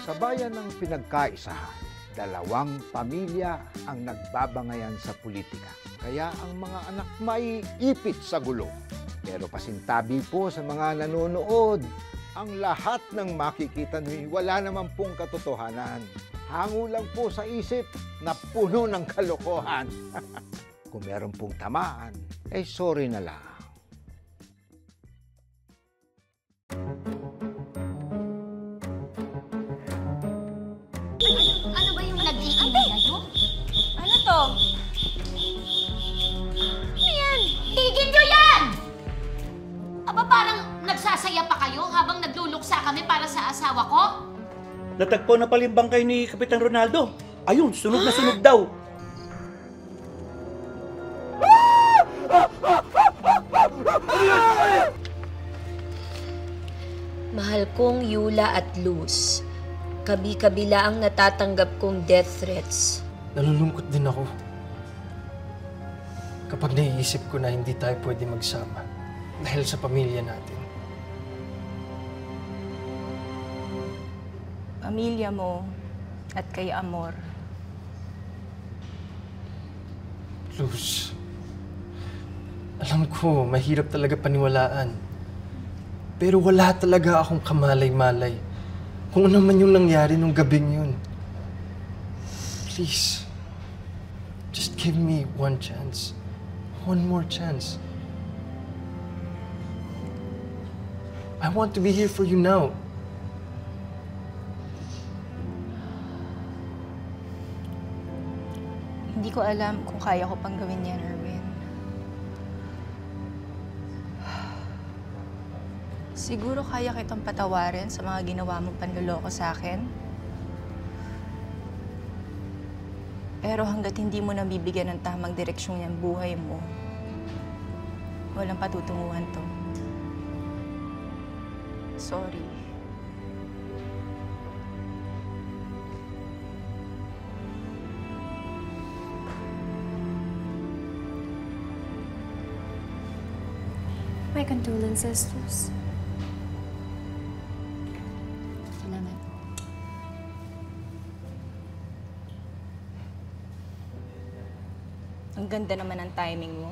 Sa bayan ng pinagkaisahan, dalawang pamilya ang nagbabangayan sa politika. Kaya ang mga anak may ipit sa gulo. Pero pasintabi po sa mga nanonood, ang lahat ng makikita nyo wala naman pong katotohanan. Hango lang po sa isip na puno ng kalokohan. Kung meron pong tamaan, sorry na lang. Ano ba yung nag-iingay kayo? Ano to? Ano yan? Tigil nyo yan! Aba, parang nagsasaya pa kayo habang nagluluksa kami para sa asawa ko? Natagpo na pala yung bangkay ni Kapitan Ronaldo. Ayun, sunog na sunog daw. Mahal kong Yula at Luz, kabi-kabila ang natatanggap kong death threats. Nalulungkot din ako. Kapag naiisip ko na hindi tayo pwede magsama dahil sa pamilya natin. Pamilya mo at kay Amor. Luz, alam ko mahirap talaga paniwalaan. Pero wala talaga akong kamalay-malay kung ano man yung nangyari nung gabing yun. Please, just give me one chance. One more chance. I want to be here for you now. Hindi ko alam kung kaya ko pang gawin yan, Erwin. Siguro kaya kitang patawarin sa mga ginawa mong panloloko sa akin. Pero hanggat hindi mo nabibigyan ng tamang direksyon yung buhay mo, walang patutunguhan to. Sorry. My condolences, Luz. Salamat. Ang ganda naman ng timing mo.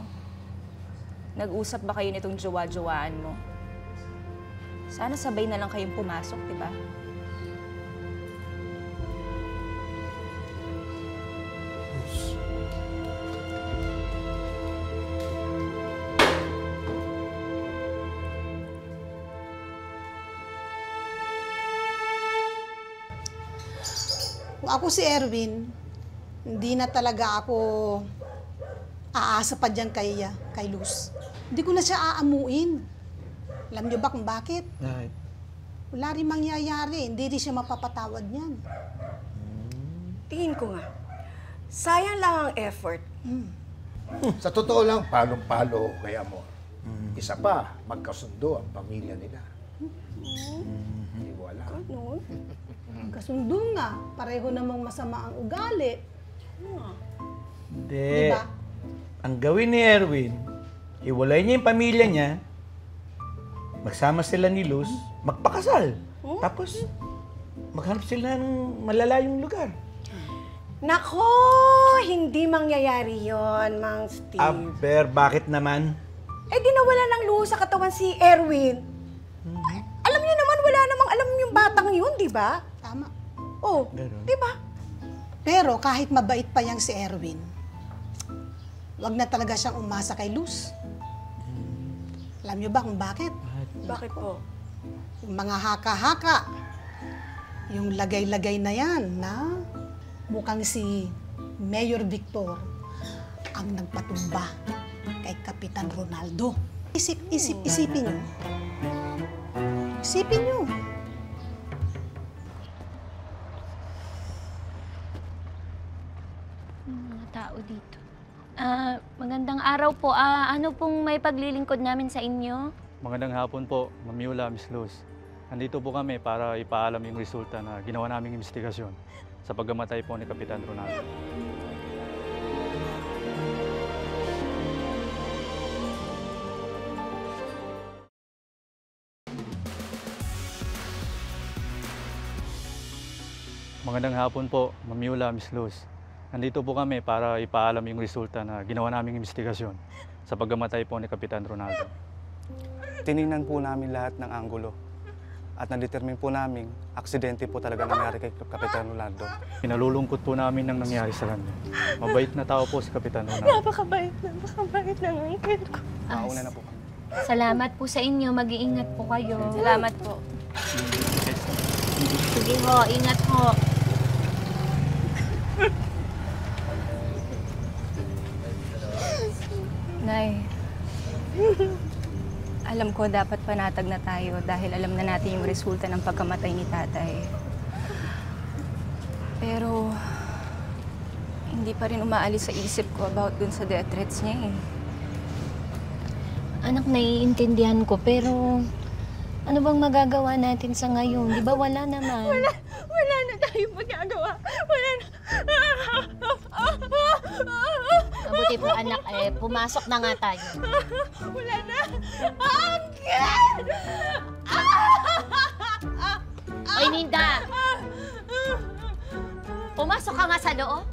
Nag-usap ba kayo nitong jowa-jowaan mo? Sana sabay na lang kayong pumasok, di ba? Kung ako si Erwin, hindi na talaga ako aasa pa dyan kay Luz. Hindi ko na siya aamuin. Alam niyo ba kung bakit? Right. Wala rin mangyayari. Hindi rin siya mapapatawad niyan. Tingin ko nga, sayang lang ang effort. Sa totoo lang, palong-palo kay Amor. Isa pa, magkasundo ang pamilya nila. Hindi ko alam. Ganun? Kasundo nga. Pareho namang masama ang ugali. Hindi. Diba? Ang gawin ni Erwin, iwalay niya yung pamilya niya, magsama sila ni Luz, magpakasal. Tapos, maghanap sila ng malalayong lugar. Nako! Hindi mangyayari yon, Mang Steve. Aber, bakit naman? Eh, di nawala ng luho sa katawan si Erwin. Ay, alam niyo naman, wala namang alam yung batang yun, di ba? Tama. Oh, Ganun. di ba? Pero kahit mabait pa yang si Erwin, wag na talaga siyang umasa kay Luz. Alam niyo ba kung bakit? Bakit po? Yung mga haka-haka, yung lagay-lagay na yan na mukhang si Mayor Victor ang nagpatumba kay Kapitan Ronaldo. Isipin niyo. Isipin niyo. Mga tao dito. Magandang araw po. Ano pong may paglilingkod namin sa inyo? Magandang hapon po, Ma'am Yula, Miss Luz. Nandito po kami para ipaalam yung resulta na ginawa naming investigasyon sa pagkamatay po ni Kapitan Ronaldo. Magandang hapon po, Ma'am Yula, Miss Luz. Nandito po kami para ipaalam yung resulta na ginawa naming investigasyon sa pagkamatay po ni Kapitan Ronaldo. Tiningnan po namin lahat ng anggulo at na-determine po namin aksidente po talaga nangyari kay Kapitan Ronaldo. Pinalulungkot po namin ang nangyari sa kanya. Mabait na tao po si Kapitan Ronaldo. Napakabait ng angkin ko. Mauna na po. Salamat po sa inyo. Mag-iingat po kayo. Salamat po. Sige ho, ingat ho. Nay, alam ko dapat panatag na tayo dahil alam na natin yung resulta ng pagkamatay ni tatay. Pero, hindi pa rin umaalis sa isip ko about dun sa death threats niya eh. Anak, naiintindihan ko, pero ano bang magagawa natin sa ngayon? Di ba wala naman? Wala na tayong magagawa. Wala na. Mabuti po anak, pumasok na nga tayo. Wala na. Angkin! Oy, Ninda! Pumasok ka nga sa loob.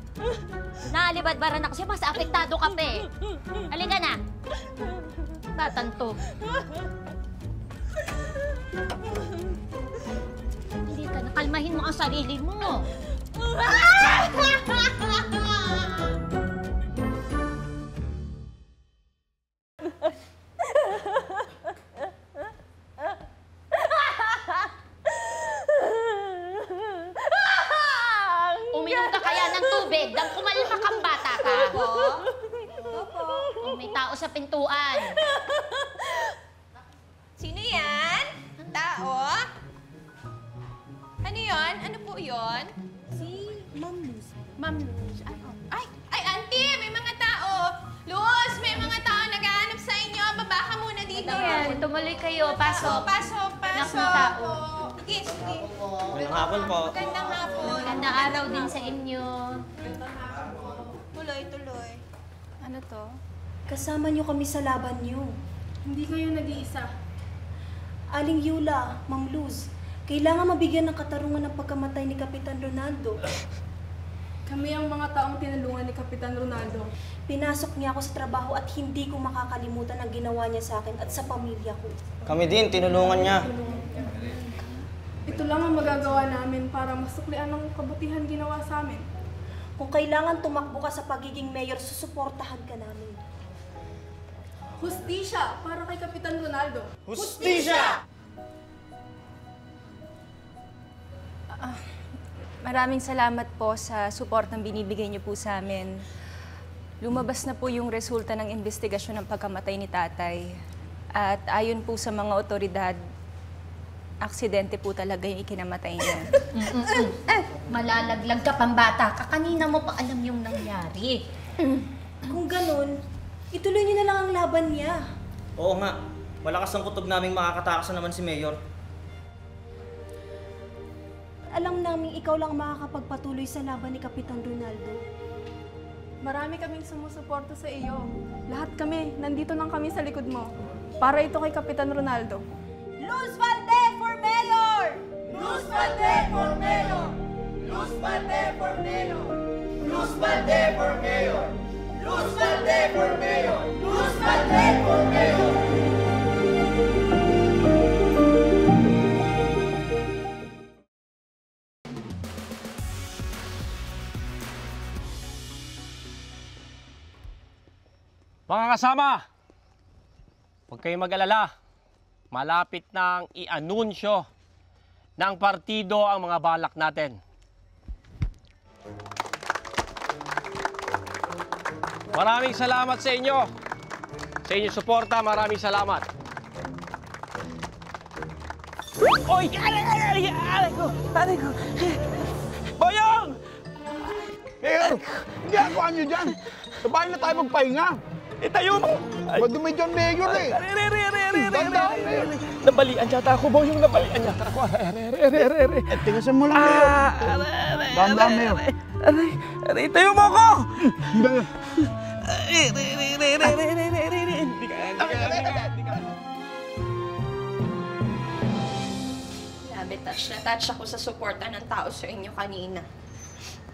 Naalibadbaran ako siya, mas apektado ka pa eh. Halika na. Tatanto. Hindi ka na, kalmahin mo ang sarili mo. Uminom ka kaya ng tubig nang kumalma kang bata ka? Oh, may tao sa pintuan. Sino yan? Tao? Ano yon? Ano po yon? Si Ma'am Luz. Ma'am Luz. Ay, auntie! May mga tao! Luz! May mga tao naghahanap sa inyo. Baba ka muna dito. Ayan, tumuloy kayo. Pasok. Pasok! Anak ng tao. Sige, sige. Magandang hapon po. Magandang hapon. Magandang araw din sa inyo. Tuloy, tuloy. Ano to? Kasama niyo kami sa laban niyo. Hindi kayo nag-iisa. Aling Yula, Ma'am Luz, kailangan mabigyan ng katarungan ng pagkamatay ni Kapitan Ronaldo. Kami ang mga taong tinulungan ni Kapitan Ronaldo. Pinasok niya ako sa trabaho at hindi ko makakalimutan ang ginawa niya sa akin at sa pamilya ko. Kami din, tinulungan niya. Ito lang ang magagawa namin para masuklian ang kabutihan ginawa sa amin. Kung kailangan tumakbo ka sa pagiging mayor, susuportahan ka namin. Hustisya para kay Kapitan Ronaldo. Hustisya! Maraming salamat po sa suportang binibigay niyo po sa amin. Lumabas na po yung resulta ng investigasyon ng pagkamatay ni tatay. At ayon po sa mga otoridad, aksidente po talaga yung ikinamatay niya. Malalaglag ka pang bata ka. Kanina mo pa alam yung nangyari. Kung ganun, ituloy niyo na lang ang laban niya. Oo nga, malakas ang kutob naming makakatakas na naman si Mayor. Alam namin ikaw lang makakapagpatuloy sa laban ni Kapitan Ronaldo. Marami kaming sumusuporta sa iyo. Lahat kami, nandito lang kami sa likod mo. Para ito kay Kapitan Ronaldo. Luz Valde for Mayor! Luz Valde for Mayor! Luz Valde for Mayor! Luz Valde for Mayor! Luz Valde for Mayor! Luz Valde for Mayor! Mga kasama, huwag kayong mag-alala. Malapit nang i-anunsyo ng partido ang mga balak natin. Maraming salamat sa inyo. Sa inyong suporta, maraming salamat. Oy! Aray ko! Boyong! Mayor, hindi ako nyo dyan. Sabay na tayo magpahinga. Itayo mo! Madumi dyan, Mayor eh. Dandaan, Mayor. Nabalian yata ako, Boyong. Nabalian yata ako. Tingasan mo lang, Mayor. Dandaan, Mayor. Aray, itayo mo ako! Grabe, touch na touch ako sa suporta ng tao sa inyo kanina.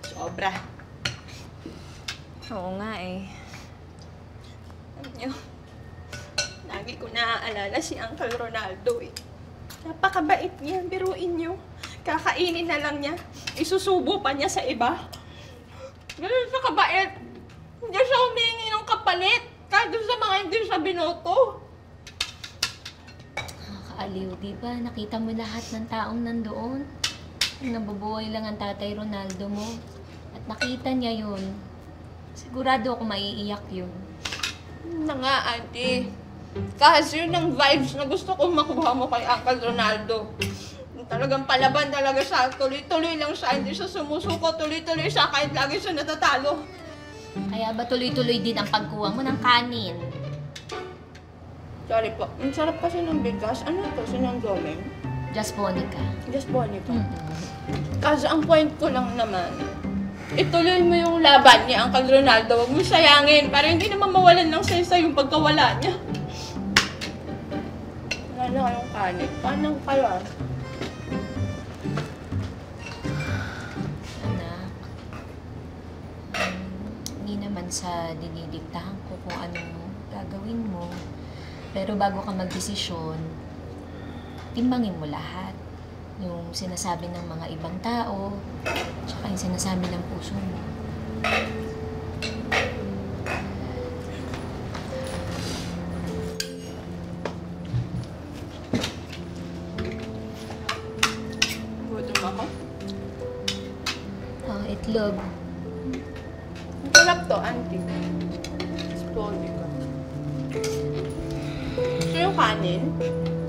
Sobra. Oo nga eh. Alam niyo, lagi ko naaalala si Uncle Ronaldo eh. Napakabait niya, biruin niyo. Kakainin na lang niya, isusubo pa niya sa iba. Ganun siya kabait. Hindi siya humingi ng kapalit. Kahit doon sa mga hindi siya binoto. Nakakaaliw, di ba? Nakita mo lahat ng taong nandoon. Nabubuhay lang ang tatay Ronaldo mo. At nakita niya yun. Sigurado ako maiiyak yun. Na nga, auntie. Kasi yun ang vibes na gusto kong makuha mo kay Uncle Ronaldo. Talagang palaban talaga siya. Tuloy-tuloy lang siya. Hindi siya sumusuko. Tuloy-tuloy siya kahit lagi siya natatalo. Kaya ba tuloy-tuloy din ang pagkuha mo ng kanin? Sorry po. Ang sarap kasi ng bigas. Ano ito? Sinangdoming? Just Bonica. Just Bonica. Kasi ang point ko lang naman, ituloy mo yung laban ni Uncle Ronaldo. Huwag mo sayangin para hindi naman mawalan ng sensa yung pagkawala niya. Wala na kayong kanin. Paano kayo? Hindi naman sa dinidiktahan ko kung anong gagawin mo. Pero bago ka magdesisyon, timbangin mo lahat. Yung sinasabi ng mga ibang tao, tsaka yung sinasabi ng puso mo. Gutom ako? Itlog. Ang sarap to, auntie. Explode ka. Gusto yung kanin?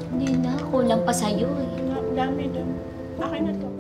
Hindi na, kulang pa sa'yo eh. Dami doon. Akin na to.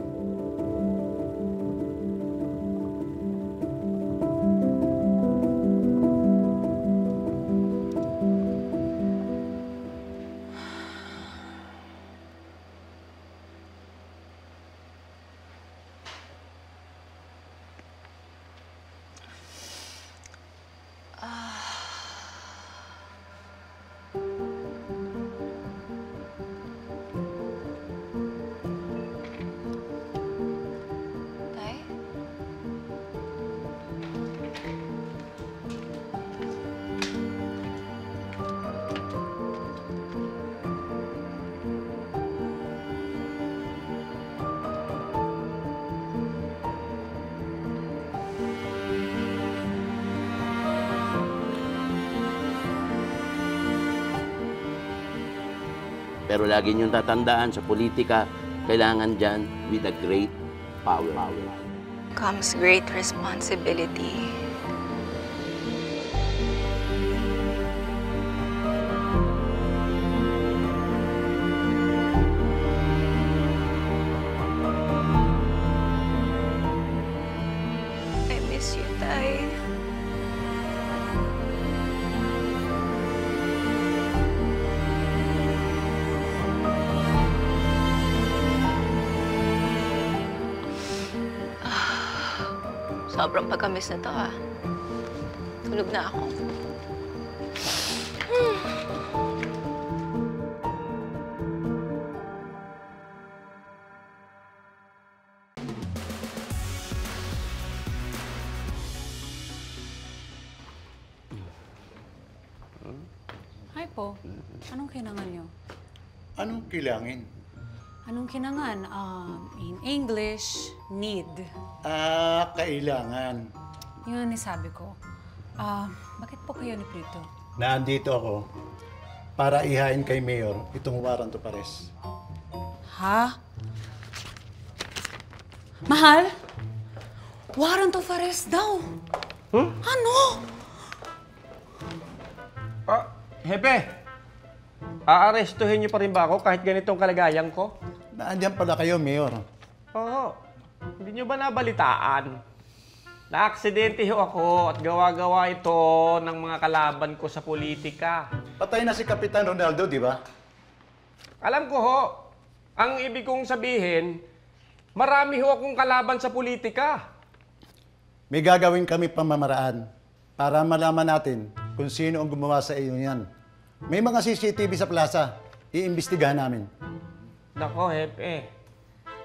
Pero lagi niyong tatandaan sa politika, kailangan dyan with a great power. Comes great responsibility. I miss you, Tay. Sobrang pagkamis na to, ha. Tulog na ako. Hi po. Anong kailangan nyo? Anong kailangan? Anong kinangan? In English, need. Kailangan. Yun ang sabi ko. Bakit po kayo ni Prito? Naandito ako para ihain kay Mayor itong warrant of arrest. Ha? Mahal? Warrant of arrest daw. Ano? Hepe, aarestuhin niyo pa rin ba ako kahit ganitong kalagayan ko? Naandyan pala kayo, Mayor. Oo. Hindi niyo ba nabalitaan? Na-aksidente ho ako at gawa-gawa ito ng mga kalaban ko sa politika. Patay na si Kapitan Ronaldo, di ba? Alam ko ho. Ang ibig kong sabihin, marami ho akong kalaban sa politika. May gagawin kami pamamaraan para malaman natin kung sino ang gumawa sa iyo yan. May mga CCTV sa plaza. Iimbestigahan namin. Nako, Hepe.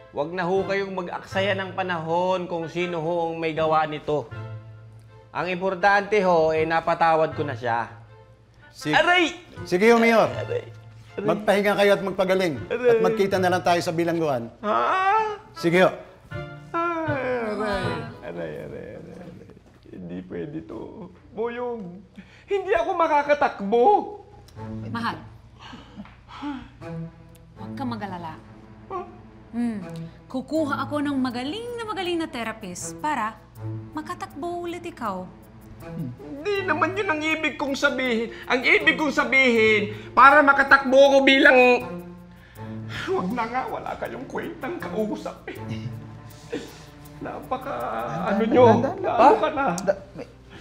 Huwag na ho kayong mag-aksaya ng panahon kung sino ho ang may gawa nito. Ang importante ho, napatawad ko na siya. Aray! Sige, Mayor. Magpahinga kayo at magpagaling. At magkita na lang tayo sa bilangguan. Ha? Sige ho. Aray. Hindi pwede to. Boyong, hindi ako makakatakbo. Mahal. Huwag kang mag-alala. Kukuha ako ng magaling na therapist para makatakbo ulit ikaw. Hindi naman yun ang ibig kong sabihin. Ang ibig kong sabihin, para makatakbo ko bilang... Huwag na nga, wala kayong kwentang kausap eh. Napaka... ano nyo? Ano ka na?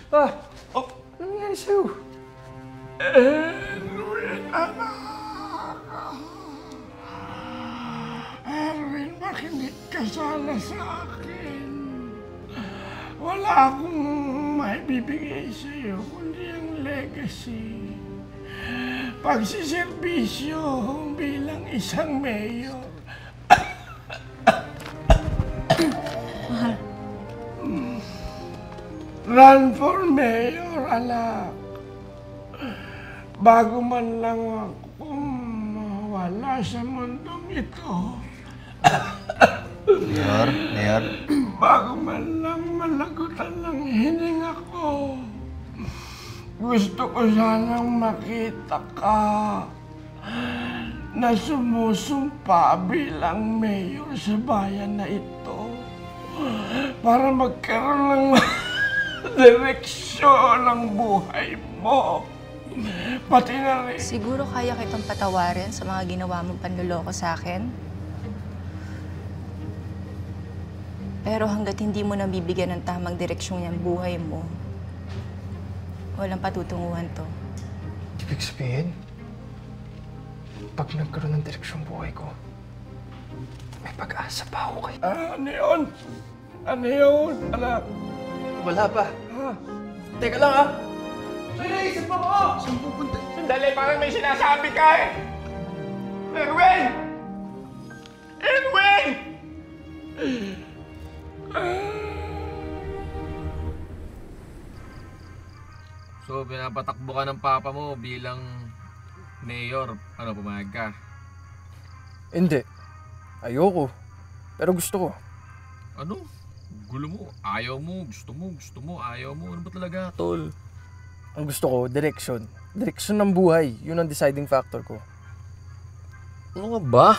Ano nangyari sa'yo? Erwin, anak! Erwin, makinig ka sana sa akin. Wala akong maibibigay sa'yo kundi ang legacy. Pagsiservisyo bilang isang mayor. Mahal. Run for mayor, anak. Bago man lang ako mawala sa mundong ito. Mayor. Bago man lang malagutan ng hininga ko. Gusto ko sanang makita ka na sumusumpa bilang mayor sa bayan na ito para magkaroon ng direksyon ng buhay mo. Pati na rin. Siguro kaya kitang patawarin sa mga ginawa mong panluloko sa akin. Pero hanggat hindi mo nabibigyan ng tamang direksyon yung buhay mo, walang patutunguhan to. Ibig sabihin, pag nagkaroon ng direksyon buhay ko, may pag-asa pa ako kay... Ano yun? Ano yun, anak? Wala pa. Teka lang, ha? Naisip mo ko! Saan pupunta? Sandali, parang may sinasabi ka eh! Erwin! Erwin! So, pinapatakbo ka ng papa mo bilang mayor. Ano, pumayag ka? Hindi. Ayoko. Pero gusto ko. Ano? Gulo mo. Ayaw mo. Gusto mo. Ayaw mo. Ano ba talaga, tol? Ang gusto ko, direksyon. Direksyon ng buhay. Yun ang deciding factor ko. Ano nga ba?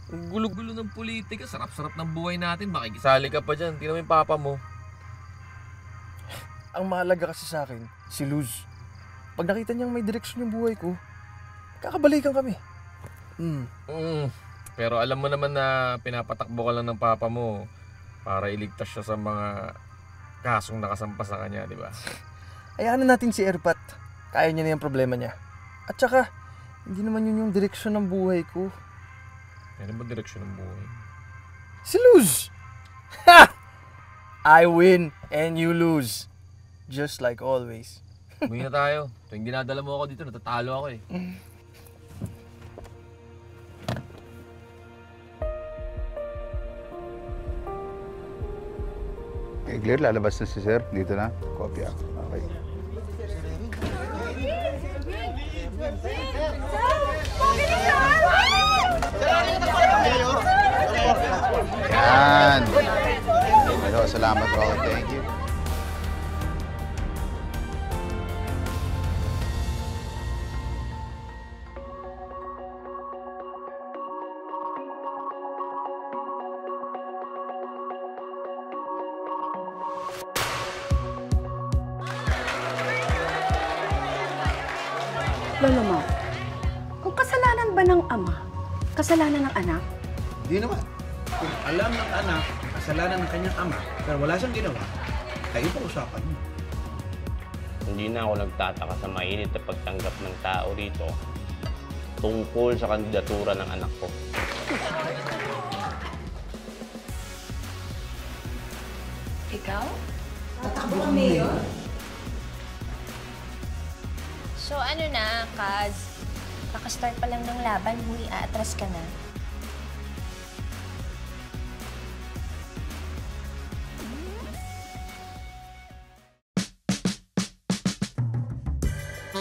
Ang gulo-gulo ng politika. Sarap-sarap ng buhay natin. Makikisali ka pa dyan. Tingnan mo yung papa mo. Ang mahalaga kasi sa akin, si Luz. Pag nakita niyang may direksyon yung buhay ko, kakabalikan kami. Pero alam mo naman na pinapatakbo ka lang ng papa mo para iligtas siya sa mga kasong nakasampa sa kanya, di ba? Hayaan na natin si Erpat. Kaya niya na yung problema niya. At saka, hindi naman yun yung direksyon ng buhay ko. Ano ba direksyon ng buhay? Si Luz! Ha! I win and you lose. Just like always. Uwi na tayo. Tuwing dinadala mo ako dito, natatalo ako eh. Clear, lalabas na si Sir. Dito na. Kopya. Okay. Yan. Hello, salamat po. Thank you. Lolo Mau, kung kasalanan ba ng ama, kasalanan ng anak? Hindi naman. Kung alam ng anak, kasalanan ng kanyang ama, pero wala siyang ginawa, ay ito usapan mo. Hindi na ako nagtataka sa mainit na pagtanggap ng tao rito tungkol sa kandidatura ng anak ko. Ikaw? Tatakbo ka, Mayor? So ano na, Kaz? Kakastart pa lang ng laban, huy, aatras ka na.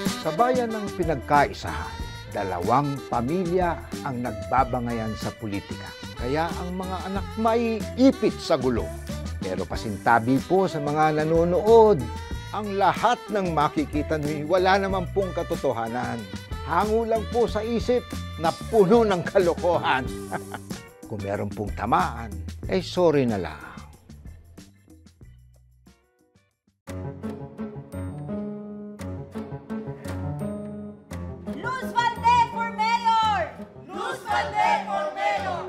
Sa bayan ng pinagkaisahan, dalawang pamilya ang nagbabangayan sa politika. Kaya ang mga anak may ipit sa gulo. Pero pasintabi po sa mga nanonood, ang lahat ng makikita nyo wala naman pong katotohanan. Hango lang po sa isip na puno ng kalokohan. Kung meron pong tamaan, sorry na lang. Luz Valde for Mayor! Luz Valde for Mayor!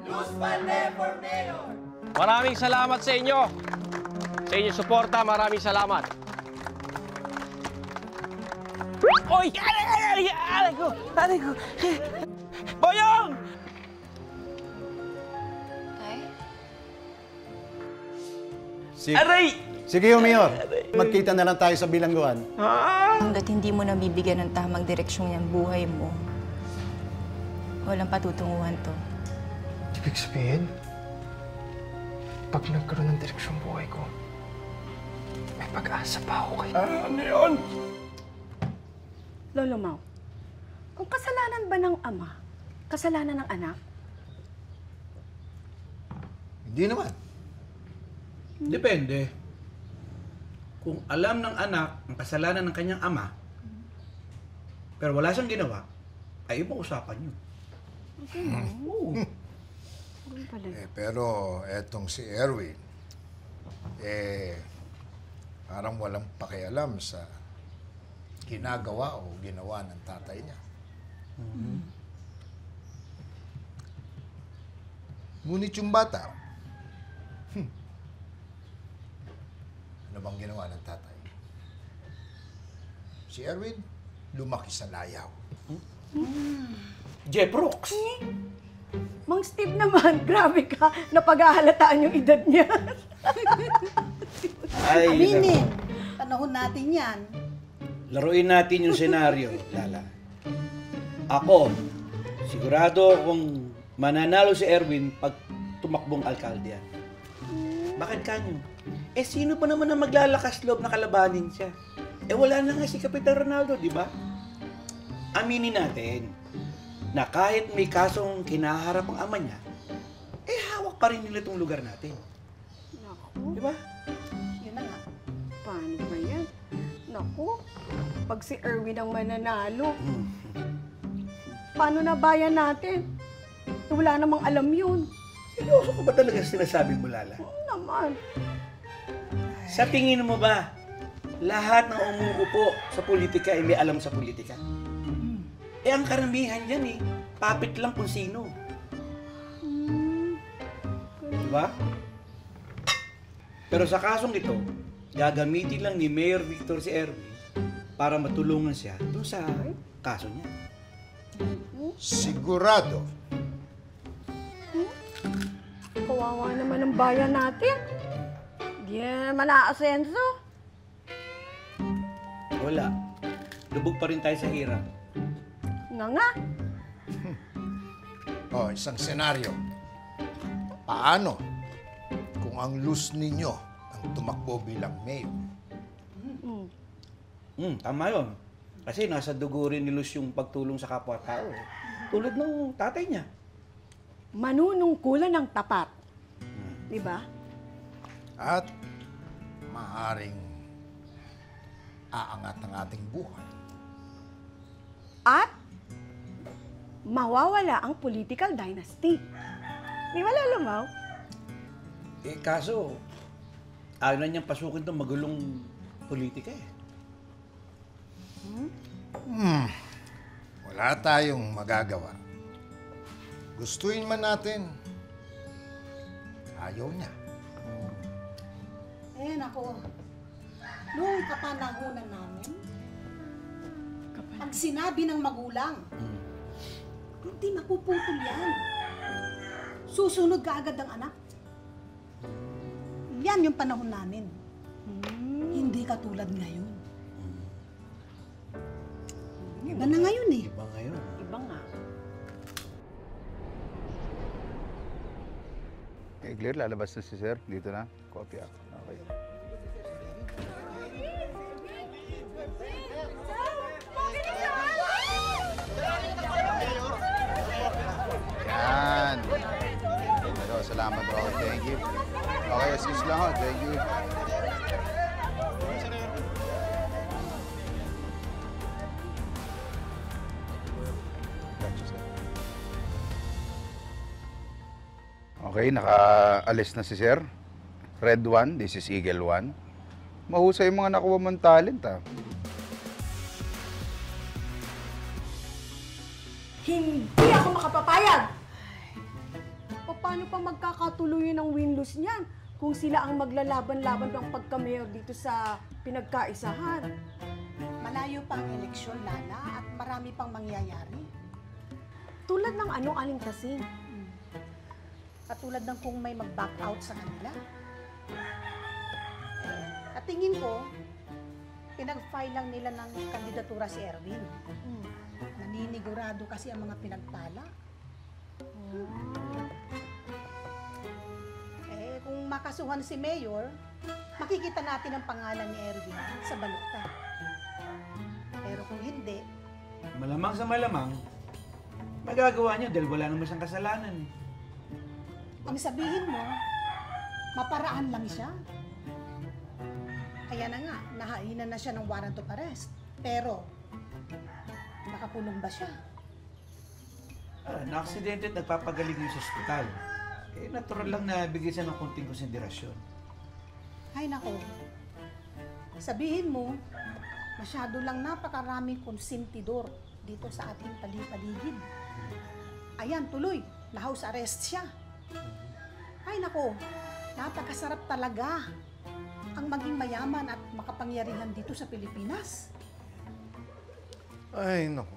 Luz Valde for Mayor! Maraming salamat sa inyo. Sa inyong suporta, maraming salamat. Oy! Aray ko! Aray ko! Boyong! Aray! Sige, Mayor. Magkita na lang tayo sa bilangguan. Hanggat hindi mo nabibigyan ng tamang direksyon yung buhay mo, walang patutunguhan to. Ibig sabihin, pag nagkaroon ng direksyon buhay ko, may pag-asa pa ako kay... Ano yun? Lolo Mau, kung kasalanan ba ng ama, kasalanan ng anak? Hindi naman. Depende. Kung alam ng anak ang kasalanan ng kanyang ama, pero wala siyang ginawa, ay ibang usapan yun. Oo. Pero etong si Erwin, parang walang pakialam sa ginagawa o ginawa ng tatay niya. Ngunit yung bata, ano bang ginawa ng tatay? Si Erwin, lumaki sa layaw. Jeff Brooks! Mang Steve naman, grabe ka, napaghahalataan yung edad niya. Aminin, panahon natin yan. Laruin natin yung senaryo, Lala. Ako, sigurado kung mananalo si Erwin pag tumakbong alkalde yan. Bakit kanyo? Sino pa naman ang maglalakas loob na kalabanin siya? Wala na nga si Kapitan Ronaldo, di ba? Aminin natin na kahit may kasong kinaharap ang ama niya, hawak pa rin nila itong lugar natin. Naku. Di ba? Yun na nga. Paano ba yan? Naku, pag si Erwin ang mananalo, paano na bayan natin? Wala namang alam yun. Seryoso ko ba talaga sinasabi mo, Lala? Oo naman. Sa tingin mo ba, lahat ng umuupo sa politika ay may alam sa politika? Ang karamihan dyan papit lang kung sino. Diba? Pero sa kasong ito, gagamitin lang ni Mayor Victor si Erwin para matulungan siya dun sa kaso niya. Sigurado. Kawawa naman ang bayan natin. Di naman na-asenso. Wala. Lubog pa rin tayo sa hirap. Nga. Isang senaryo. Paano kung ang Luz ninyo ang tumakbo bilang mayor? Tama yun. Kasi nasa dugo rin ni Luz yung pagtulong sa kapwa-tao. Tulad ng tatay niya. Manunungkulan ng tapat. Di ba? At maaring aangat ang ating buhay. At mawawala ang political dynasty. Di ba, Lolo Mau? Kaso, ayaw na niyang pasukin itong magulong politika Wala tayong magagawa. Gustuin man natin, ayaw niya. Nako. Noong kapanahunan namin, pag sinabi ng magulang, hindi mapuputol yan. Susunod ka agad ang anak. Yan yung panahon namin. Hindi katulad ngayon. Iba na ngayon eh. Iba ngayon. Iba nga. Clear, lalabas na si Sir. Dito na. Kopya. Okay. Salamat, okay. Thank you. Okay, assist lang ho. Thank you. Okay, nakaalis na si Sir. Red 1, this is Eagle 1. Mahusay yung mga nakuha mong talent, ha? Hindi ako makapapayag! Paano pa magkakatuloy ng win-lose niyan kung sila ang maglalaban-laban ng pagka-mayor dito sa pinagkaisahan? Malayo pa ang eleksyon, Lala, at marami pang mangyayari. Tulad ng ano, Aling Tasing? Katulad ng kung may mag-back out sa kanila. At tingin ko, pinag-file lang nila ng kandidatura si Erwin. Naninigurado kasi ang mga pinagpala. Kung makasuhan si Mayor, makikita natin ang pangalan ni Erwin sa balota. Pero kung hindi... Malamang sa malamang, magagawa niya dahil wala naman siyang kasalanan. Ang sabihin mo, maparaan lang siya. Kaya na nga, nahainan na siya ng warrant of arrest. Pero, nakakulong ba siya? Na-aksidente at nagpapagaling niya sa ospital. Natural lang na bigyan siya ng konting konsiderasyon. Ay nako, sabihin mo, masyado lang napakaraming konsentidor dito sa ating paligid. Ayan, tuloy, na-house arrest siya. Ay nako, napakasarap talaga ang maging mayaman at makapangyarihan dito sa Pilipinas. Ay nako,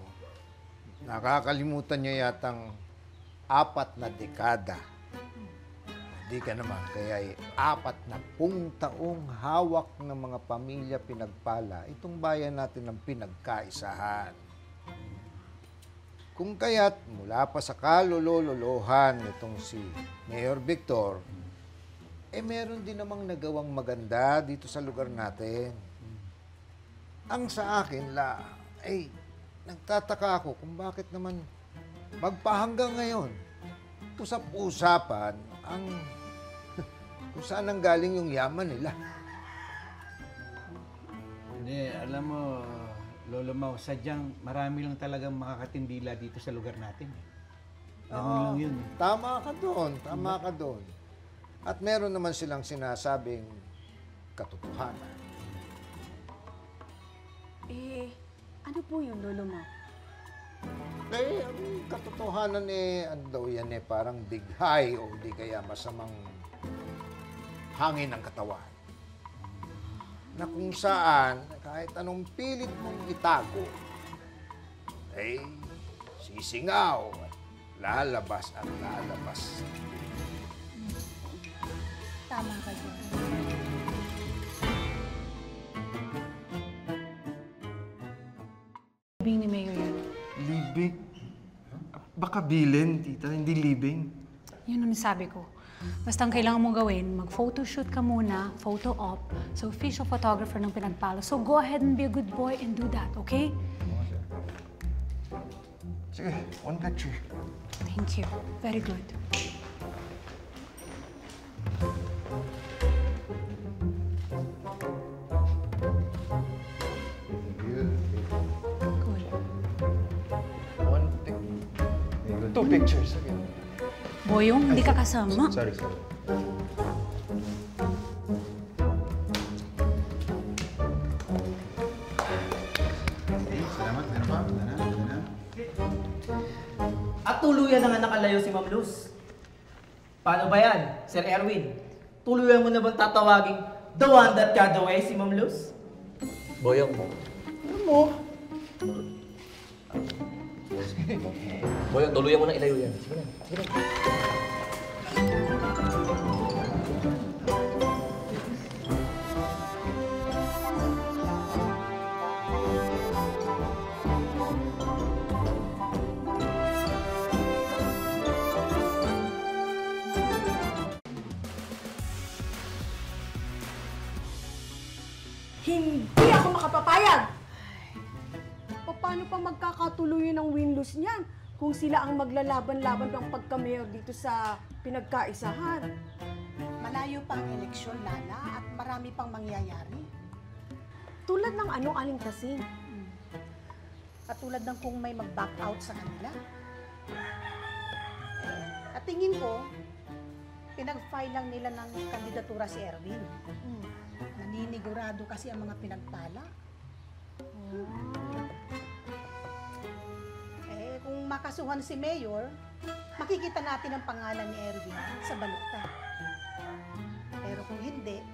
nakakalimutan niya yatang 4 na dekada. Di ka naman, kaya 40 taong hawak ng mga pamilya pinagpala itong bayan natin ng pinagkaisahan. Kung kaya't mula pa sa kalulolohan nitong si Mayor Victor, meron din namang nagawang maganda dito sa lugar natin. Ang sa akin, nagtataka ako kung bakit naman magpahanggang ngayon usap-usapan ang kung saan ang galing yung yaman nila. Hindi, alam mo, Lolo Mau, sadyang marami lang talagang makakatindila dito sa lugar natin. Ganun lang yun. Tama ka doon. At meron naman silang sinasabing katotohanan. Ano po yun, Lolo Mau? Ang katotohanan ano daw yan parang dighay o di kaya masamang hangin ng katawan. Na kung saan, kahit anong pilit mong itago, sisingaw at lalabas at lalabas. Tama ka dyan. Libing ni Mayor yan. Libing? Baka bilin, tita, hindi libing. Yun ang sabi ko. Basta ang kailangan mong gawin, mag-photoshoot ka muna, photo op, sa official photographer ng pinagpalo. So go ahead and be a good boy and do that, okay? Sige, one picture. Thank you. Very good. Two pictures again. Boyong, hindi ka kasama. Sorry. Salamat, meron pa? At tuluyan na nga nakalayo si Ma'am Luz. Paano ba yan, Sir Erwin? Tuluyan mo na bang tatawaging the one that got away si Ma'am Luz? Boyong. Ano mo? Boyong, tuluyan mo na ilayo yan. Sige na. Hindi ako makapapayag! Paano pa magkakatuloy ng win-lose niyan kung sila ang maglalaban-laban ng pagka-mayor dito sa pinagkaisahan. Malayo pa ang eleksyon, Lala, at marami pang mangyayari. Tulad ng ano, Aling Tasing? Katulad ng kung may mag-back out sa kanila. At tingin ko, pinag-file lang nila ng kandidatura si Erwin. Naninigurado kasi ang mga pinagpala. Kung makasuhan si Mayor, makikita natin ang pangalan ni Erwin sa balota. Pero kung hindi,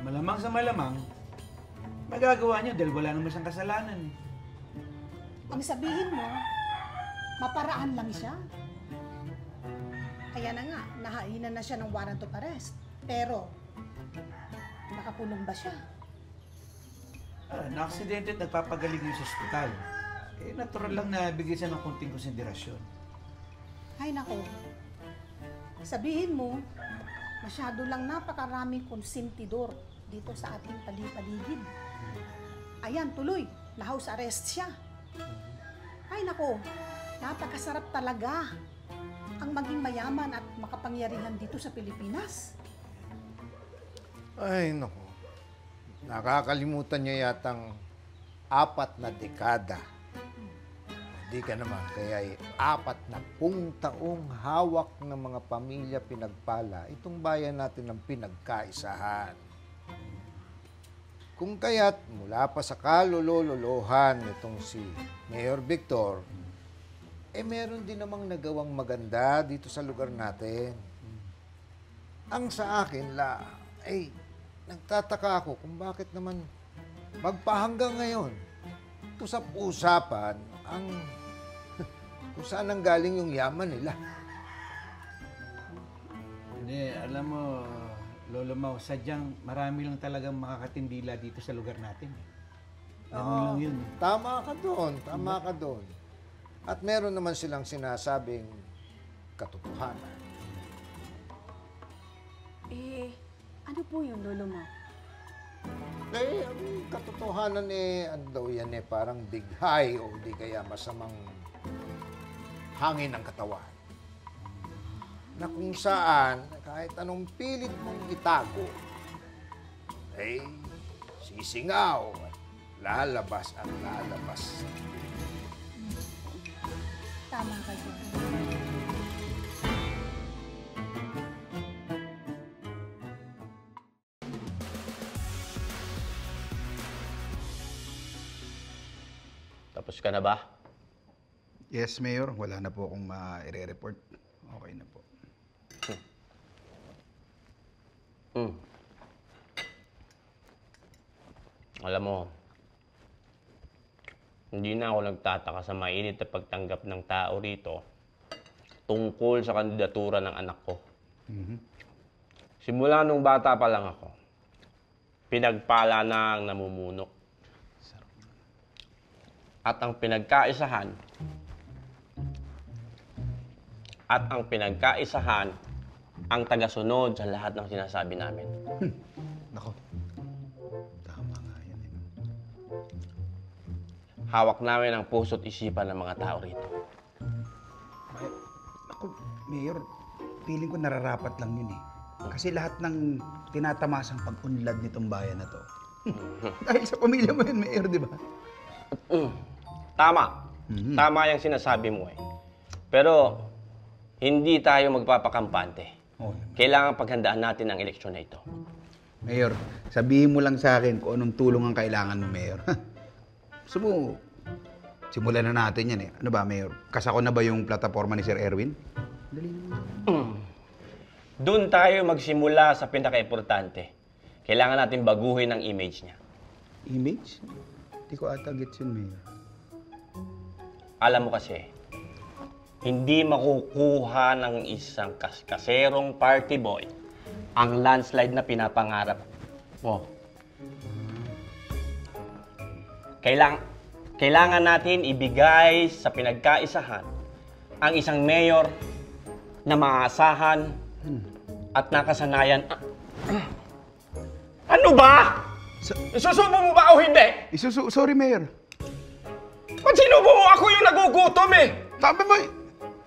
Malamang sa malamang, magagawa niya dahil wala naman siyang kasalanan. ang sabihin mo, maparaan lang siya. Kaya na nga, nahainan na siya ng warrant of arrest. Pero, nakakulong ba siya? Na-aksidente at nagpapagaling yung sa ospital. Natural lang na bigyan siya ng konting konsiderasyon. Ay nako, sabihin mo, masyado lang napakaraming konsentidor dito sa ating paligid. Ayan, tuloy, na-house arrest siya. Ay nako, napakasarap talaga ang maging mayaman at makapangyarihan dito sa Pilipinas. Ay, naku. Nakakalimutan niya yatang 4 na dekada. Hindi ka naman, kaya 40 taong hawak ng mga pamilya pinagpala itong bayan natin ng pinagkaisahan. Kung kaya't mula pa sa kalulolohan nitong si Mayor Victor, meron din namang nagawang maganda dito sa lugar natin. Ang sa akin nagtataka ako kung bakit naman magpahanggang ngayon usap-usapan ang kung saan ang galing yung yaman nila. Hindi, alam mo, Lolo Mau, sadyang marami lang talagang makakatindila dito sa lugar natin. Ganun lang yun. Tama ka doon. At meron naman silang sinasabing katotohanan. Ano po yun, Lolo Mau? Ang katotohanan ano daw yan parang dighay o di kaya masamang hangin ng katawan. Na kung saan, kahit anong pilit mong itago, sisingaw at lalabas ang lalabas. Tama ka dyan. Tapos ka na ba? Yes, Mayor. Wala na po akong ma-report. Okay na po. Alam mo, hindi na ako nagtataka sa mainit na pagtanggap ng tao rito tungkol sa kandidatura ng anak ko. Simula nung bata pa lang ako, pinagpala na ang namumuno. At ang pinagkaisahan, ang tagasunod sa lahat ng sinasabi namin. Nako. Tama nga yan. Hawak namin ang puso't isipan ng mga tao rito. Ako, Mayor, feeling ko nararapat lang yun eh. Kasi lahat ng tinatamasang pag-unlad nitong bayan na to. Dahil sa pamilya mo yun, Mayor, di ba? Tama. Tama yung sinasabi mo eh. Pero, hindi tayo magpapakampante. Kailangan paghandaan natin ang eleksyon na ito. Mayor, sabihin mo lang sa akin kung anong tulong ang kailangan mo, Mayor. Gusto mo, simulan na natin yan eh. Ano ba, Mayor? Kasako na ba yung plataforma ni Sir Erwin? Dali naman. Doon tayo magsimula sa pinaka-importante. Kailangan natin baguhin ang image niya. Image? Hindi ko ata gets yun, Mayor. Alam mo kasi, hindi makukuha ng isang kaserong party boy ang landslide na pinapangarap mo. Kailangan natin ibigay sa pinagkaisahan ang isang mayor na maaasahan at nakasanayan. Ano ba? Isusubo mo ba o hindi? Sorry, Mayor. Ba't sinubo mo ako yung nagugutom eh? Sabi mo,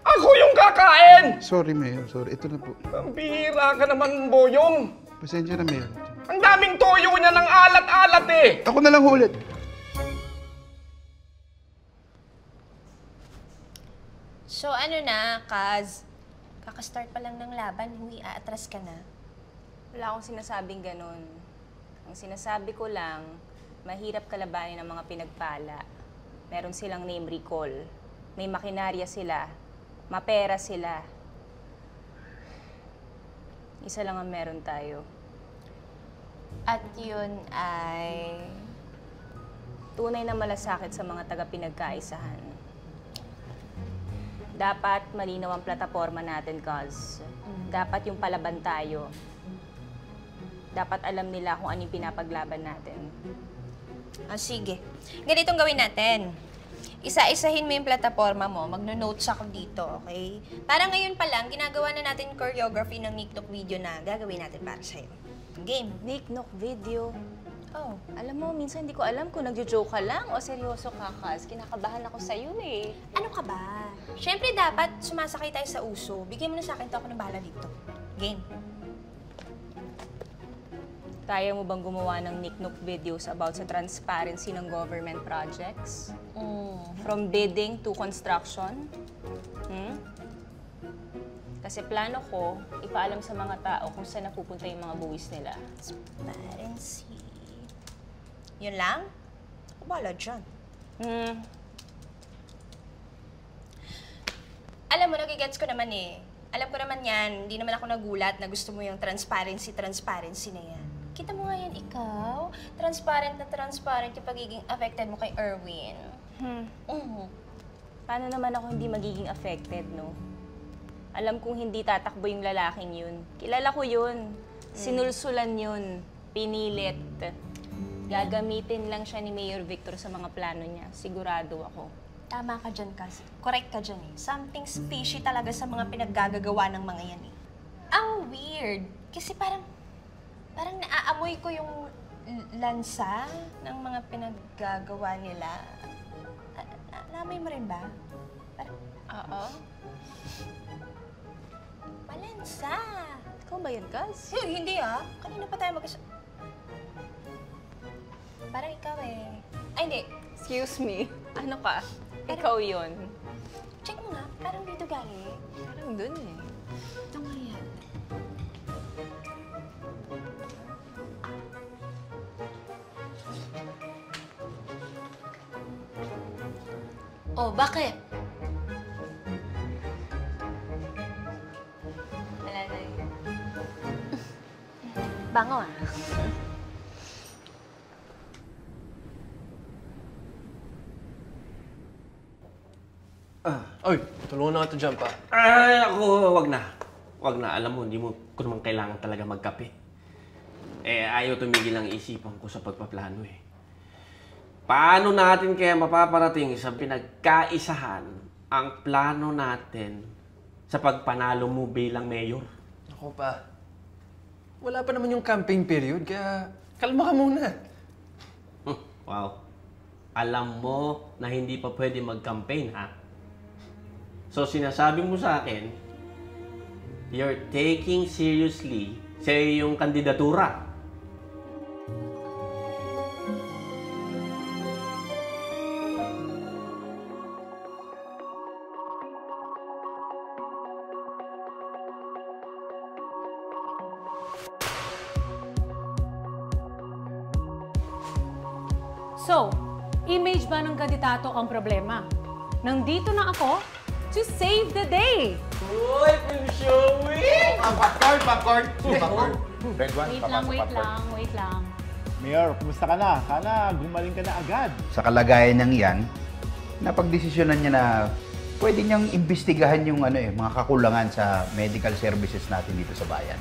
Ako yung kakain! Sorry, Mayor. Sorry. Ito na po. Ang bihira ka naman, Boyong. Pasensya na, Mayor. Ang daming toyo niya ng alat-alat eh. Ako na lang hulit. So ano na, Kaz? Kakastart pa lang ng laban, huy, aatras ka na. Wala akong sinasabing ganun. Ang sinasabi ko lang, mahirap kalabanin ng mga pinagpala. Meron silang name recall. May makinarya sila. Mapera sila. Isa lang ang meron tayo. At yun ay... Tunay na malasakit sa mga taga-pinagkaisahan. Dapat malinaw ang plataforma natin, Kaz. Dapat yung palaban tayo. Dapat alam nila kung ano yung pinapaglaban natin. Oh, sige. Ganitong gawin natin. Isa-isahin mo yung plataforma mo. Magno-notes ako dito, okay? Para ngayon pa lang, ginagawa na natin choreography ng Niknok video na gagawin natin para sa'yo. Game. Niknok video? Oh, alam mo, minsan hindi ko alam kung nagjo-joke ka lang o seryoso ka, Kaz. Kinakabahan ako sa'yo eh. Ano ka ba? Siyempre dapat sumasakay tayo sa uso. Bigay mo na sa akin to, ako na bahala dito. Game. Kaya mo bang gumawa ng Niknok videos about sa transparency ng government projects? From bidding to construction? Kasi plano ko, ipaalam sa mga tao kung saan napupunta yung mga buwis nila. Transparency. Yun lang? Ako bahala dyan. Alam mo, nagigets ko naman eh. Alam ko naman yan, hindi naman ako nagulat na gusto mo yung transparency na yan. Kita mo nga yan, ikaw. Transparent yung pagiging affected mo kay Erwin. Paano naman ako hindi magiging affected, no? Alam kong hindi tatakbo yung lalaking yun. Kilala ko yun. Sinulsulan yun. Pinilit. Gagamitin lang siya ni Mayor Victor sa mga plano niya. Sigurado ako. Tama ka dyan, kasi. Correct ka dyan eh. Something fishy talaga sa mga pinaggagawa ng mga yan eh. Ang weird. Kasi parang naaamoy ko yung lansa ng mga pinaggagawa nila. Naamoy mo rin ba? Oo. Malansa. Ikaw ba yun, Kaz? Hindi ah. Kanina pa tayo Parang ikaw eh. Ay, hindi. Excuse me. Ano ka? Ikaw yun. Check mo nga. Parang dito galing. Parang dun eh. Ito nga yan. Oh, bakit? Wala na yun. Bango ah. Oy, tulungan na ito dyan pa. Ay, ako, wag na. Wag na. Alam mo, hindi mo ko naman kailangan talaga magkape. Ayaw tumigil ang isipan ko sa pagpaplano eh. Paano natin kaya mapaparating sa pinagkaisahan ang plano natin sa pagpanalo mo bilang mayor? Ako pa. Wala pa naman yung campaign period, kaya kalma ka muna. Wow. Alam mo na hindi pa pwede mag-campaign, ha? So, sinasabi mo sa akin, you're taking seriously sa iyong kandidatura. So, image ba ng kandidato ang problema? Nandito na ako to save the day! Uy, Pinsyowi! Popcorn! Red one, Wait lang. Mayor, kumusta ka na? Sana gumaling ka na agad. Sa kalagayan niyang yan, napagdesisyonan niya na pwede niyang imbestigahan yung mga kakulangan sa medical services natin dito sa bayan.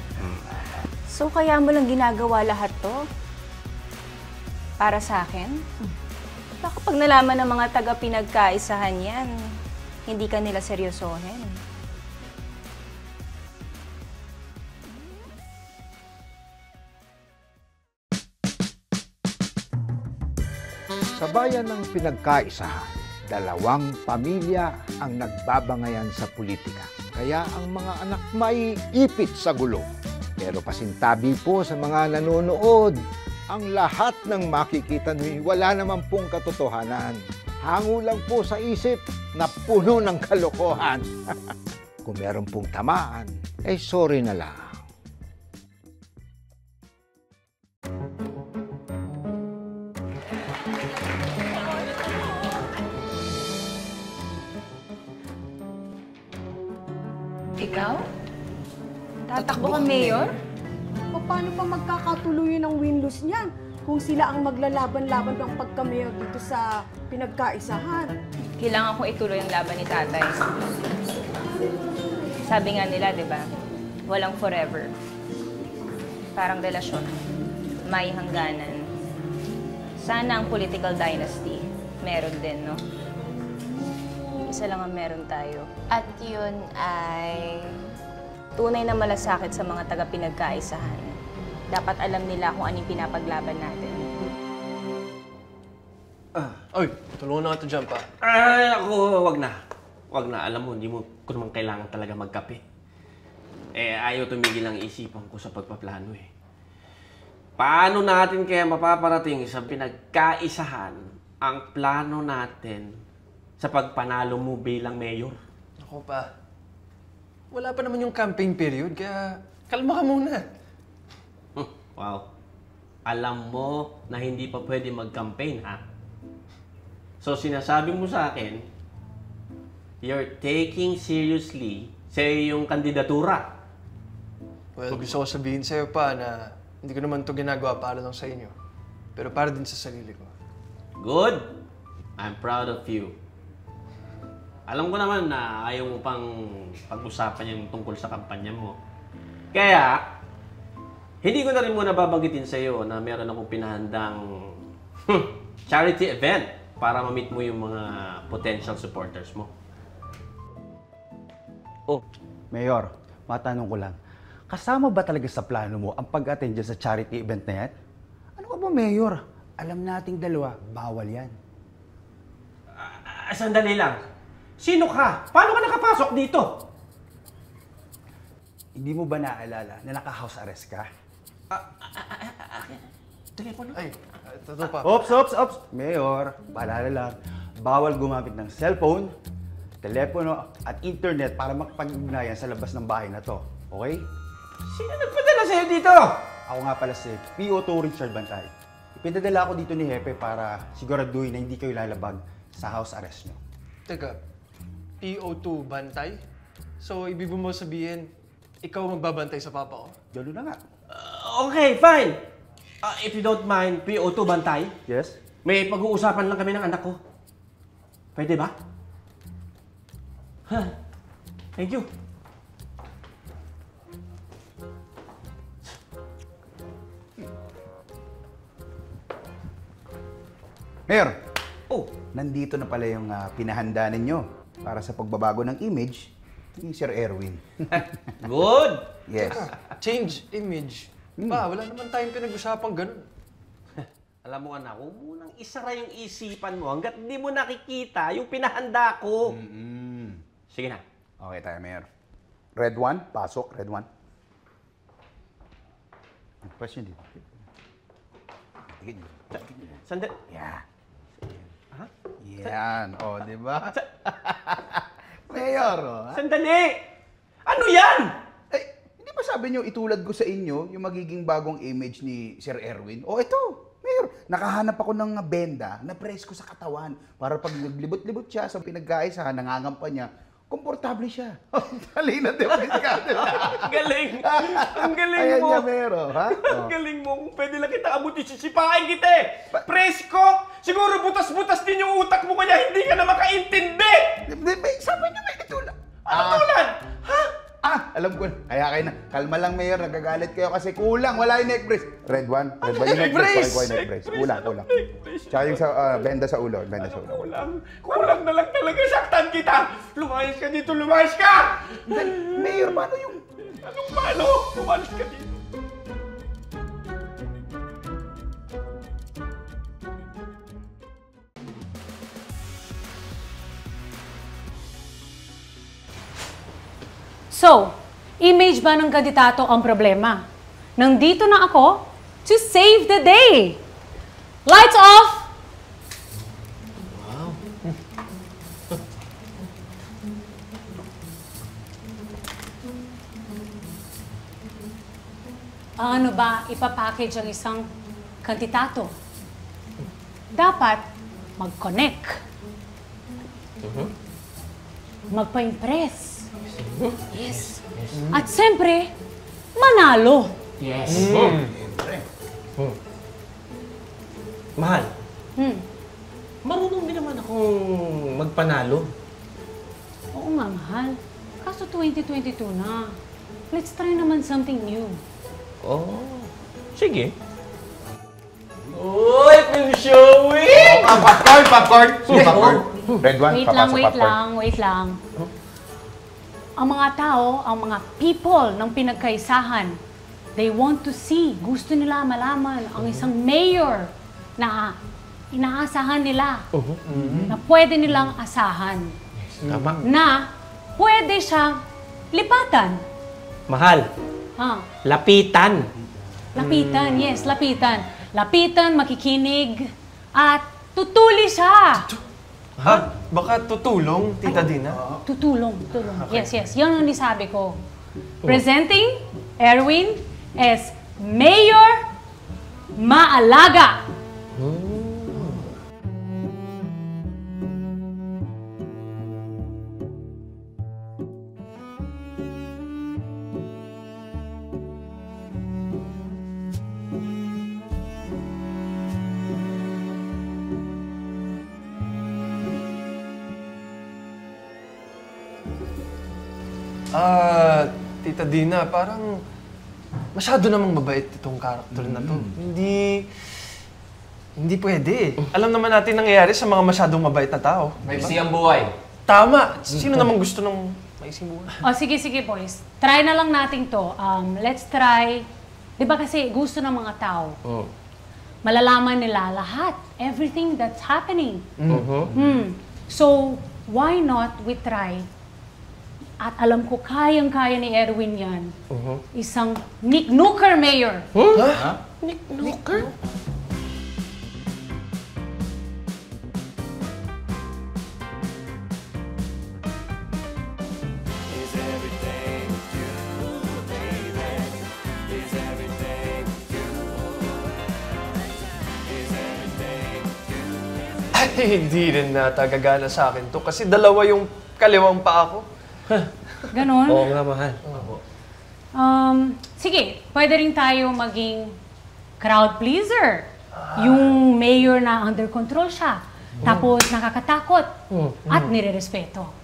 So, kaya mo lang ginagawa lahat to? Para sa akin? Baka pag nalaman ng mga taga-pinagkaisahan yan, hindi ka nila seryosohin. Sa bayan ng pinagkaisahan, Dalawang pamilya ang nagbabangayan sa politika. Kaya ang mga anak maiipit sa gulo. Pero pasintabi po sa mga nanonood, ang lahat ng makikita nyo, wala naman pong katotohanan. Hango lang po sa isip na puno ng kalokohan. Kung meron pong tamaan, sorry na lang. Ikaw? Tatakbo kang mayor? O paano pa magkakatuloy ang win-lose niyan kung sila ang maglalaban-laban ng pagka-mayor dito sa pinagkaisahan? Kailangan kong ituloy ang laban ni tatay. Sabi nga nila, di ba? Walang forever. Parang relasyon. May hangganan. Sana ang political dynasty meron din, no? Isa lang ang meron tayo. At yun ay tunay na malasakit sa mga taga-pinagkaisahan. Dapat alam nila kung anong pinapaglaban natin. Oy, tulungan na ito dyan, pa. Ay, ako, wag na. Wag na. Alam mo, hindi mo ko naman kailangan talaga magkape. Ayaw tumigil ang isipan ko sa pagpaplano eh. Paano natin kaya mapaparating sa pinagkaisahan ang plano natin sa pagpanalo mo bilang mayor? Ako pa. Wala pa naman yung campaign period, kaya kalma ka muna. Wow. Alam mo na hindi pa pwede mag-campaign, ha? So, sinasabi mo sa akin, you're taking seriously sa iyong kandidatura. Well, gusto ko sabihin sa'yo pa na hindi ko naman ito ginagawa para lang sa inyo. Pero para din sa sarili ko. Good. I'm proud of you. Alam ko naman na ayaw mo pang pag-usapan yung tungkol sa kampanya mo. Kaya, hindi ko na rin muna babanggitin sa iyo na meron akong pinahandang charity event para ma-meet mo yung mga potential supporters mo. Oh, Mayor, matanong ko lang. Kasama ba talaga sa plano mo ang pag-attend dyan sa charity event na yan? Ano ka ba, Mayor? Alam nating dalawa, bawal yan. Sandali lang. Sino ka? Paano ka nakapasok dito? Hindi mo ba naaalala na naka-house arrest ka? Telepono? Ay, totoo pa. Ops! Mayor, paalala lang, bawal gumamit ng cellphone, telepono at internet para makapag-ugnayan sa labas ng bahay na to. Okay? Sino nagpadala sa'yo dito? Ako nga pala si PO2 Richard Bantay. Ipinadala ako dito ni Hepe para siguraduhin na hindi kayo lalabag sa house arrest nyo. Teka, PO2 bantay? So, ibig mo sabihin, ikaw magbabantay sa papa ko? Gano'n na nga. Okay, fine. If you don't mind, PO2 bantay? Yes? May pag-uusapan lang kami ng anak ko. Pwede ba? Thank you. Mayor! Oh, nandito na pala yung pinahanda ninyo para sa pagbabago ng image ni Sir Erwin. Good! Yes. Change image. Pa, wala naman tayong pinag-usapang ganun. Alam mo anak, huwag mo nang isara yung isipan mo hanggat hindi mo nakikita yung pinahanda ko. Sige na. Okay tayo, Mayor. Red 1, pasok. Red 1. Question dito. Sandali. Yeah. Yan. O, di ba? Mayor, o. Sandali! Ano yan? Hindi ba sabi niyo itulad ko sa inyo yung magiging bagong image ni Sir Erwin? O, ito. Mayor, nakahanap ako ng benda na press ko sa katawan para pag naglibot-libot siya sa pinagkaisahan, nangangampa niya, komportable siya. Talina, di ba? Galing! Ang galing Ayan mo! niya, Mayor, ha? Ang galing mo! Kung pwede lang kita abuti, sisipain kita eh! Presko! Siguro butas-butas din yung utak mo kaya hindi ka na makaintindi! Sabi niyo may itulad. Ano tulad? Ha? Alam ko na. Kaya kayo na. Kalma lang, Mayor. Nagagalit kayo kasi kulang. Wala yung neck brace. Red 1. Red 1 yung neck brace. Kuha yung neck brace. Kulang. Tsaka yung benda sa ulo. Benda sa ulo. Kulang na lang talaga. Saktan kita! Lumayas ka dito! Lumayas ka! Mayor, paano yung... Anong paano? Lumayas ka dito! So, image ba ng kandidato ang problema? Nandito na ako to save the day. Lights off! Wow. Ano ba ipapackage ang isang kandidato? Dapat mag-connect. Magpa-impress. Yes. At siyempre, manalo. Yes. Mahal, marunong din naman akong magpanalo. Oo nga, mahal. Kaso 2022 na. Let's try naman something new. Oh, sige. Uy, feel showing! Popcorn, popcorn! Popcorn. Red one, Wait papasa lang, wait lang. Ang mga tao, ang mga people ng pinagkaisahan, they want to see, gusto nila malaman ang isang mayor na inaasahan nila, na pwede nilang asahan, Tama. na pwede siyang lipatan. Mahal, lapitan. Lapitan, yes, lapitan. Lapitan, makikinig, at tutuli siya. Ha? Baka tutulong, Tita Dina? Tutulong. Yes, yes. Yan ang nisabi ko. Presenting Erwin as Mayor Maalaga. Tita Dina, parang masyado namang mabait itong karakter na to. Hindi pwede. Alam naman natin nangyayari sa mga masyadong mabait na tao. Maiksi ang buhay. Tama. Sino namang gusto ng maiksing buhay? O, sige boys. Try na lang natin to. Let's try, di ba kasi gusto ng mga tao, malalaman nila lahat, everything that's happening. So, why not we try, at alam ko kayang-kaya ni Erwin yan, isang Nick Nooker Mayor. Nick Nooker? Hindi rin natagagana sa akin to kasi dalawa yung kaliwang pa ako. Ganon? Oo nga, mahal. Sige, pwede rin tayo maging crowd pleaser. Yung mayor na under control siya. Tapos nakakatakot at nire-respeto.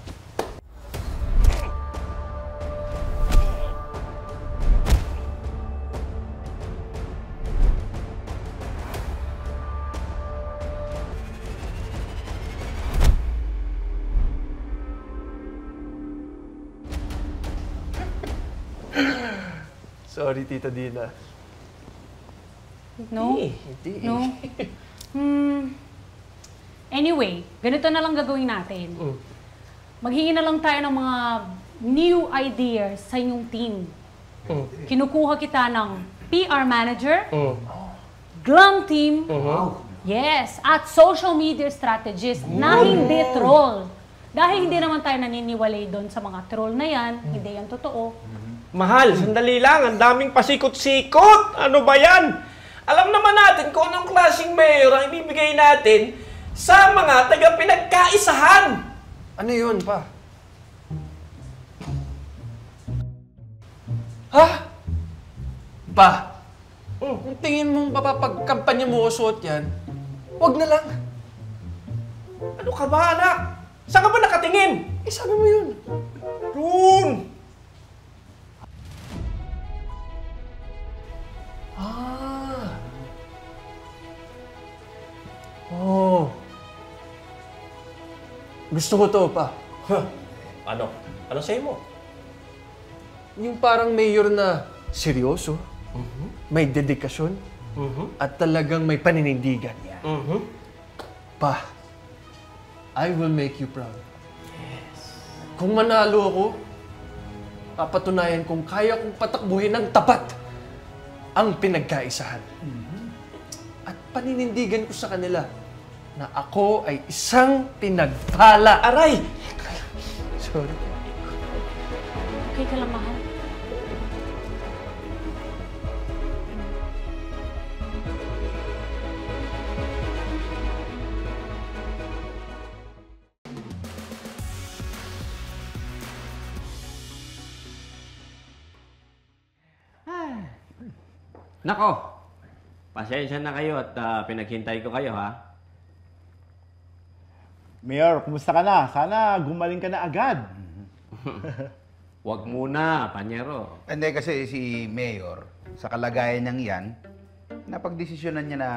Sorry, Tita Dina. No? Hindi. No? Anyway, ganito na lang gagawin natin. Maghingi na lang tayo ng mga new ideas sa inyong team. Kinukuha kita ng PR manager, glam team, yes, at social media strategist na hindi troll. Dahil hindi naman tayo naniniwalay doon sa mga troll na yan, hindi yan totoo. Mahal, sandali lang. Ang daming pasikot-sikot. Ano ba yan? Alam naman natin kung anong klaseng mayor ang ibibigay natin sa mga taga-pinagkaisahan. Ano yun, pa? Ha? Pa? Kung tingin mong papapagkampanya mo o suot yan, wag na lang. Ano ka ba, anak? Saan ka ba nakatingin? Eh, sabi mo yun. Doon! Gusto ko to, pa. Ano? Ano sa'yo mo? Yung parang mayor na seryoso, may dedikasyon, at talagang may paninindigan. Pa, I will make you proud. Kung manalo ako, papatunayan kong kaya kong patakbuhin ng tapat ang pinagkaisahan. At paninindigan ko sa kanila na ako ay isang pinagpala. Aray! Sorry. Okay ka lang, mahal. Nako, pasensya na kayo at pinaghintay ko kayo, ha? Mayor, kumusta ka na? Sana gumaling ka na agad. Huwag muna, Panyero. Hindi kasi si Mayor, sa kalagayan niyang yan, napagdesisyonan niya na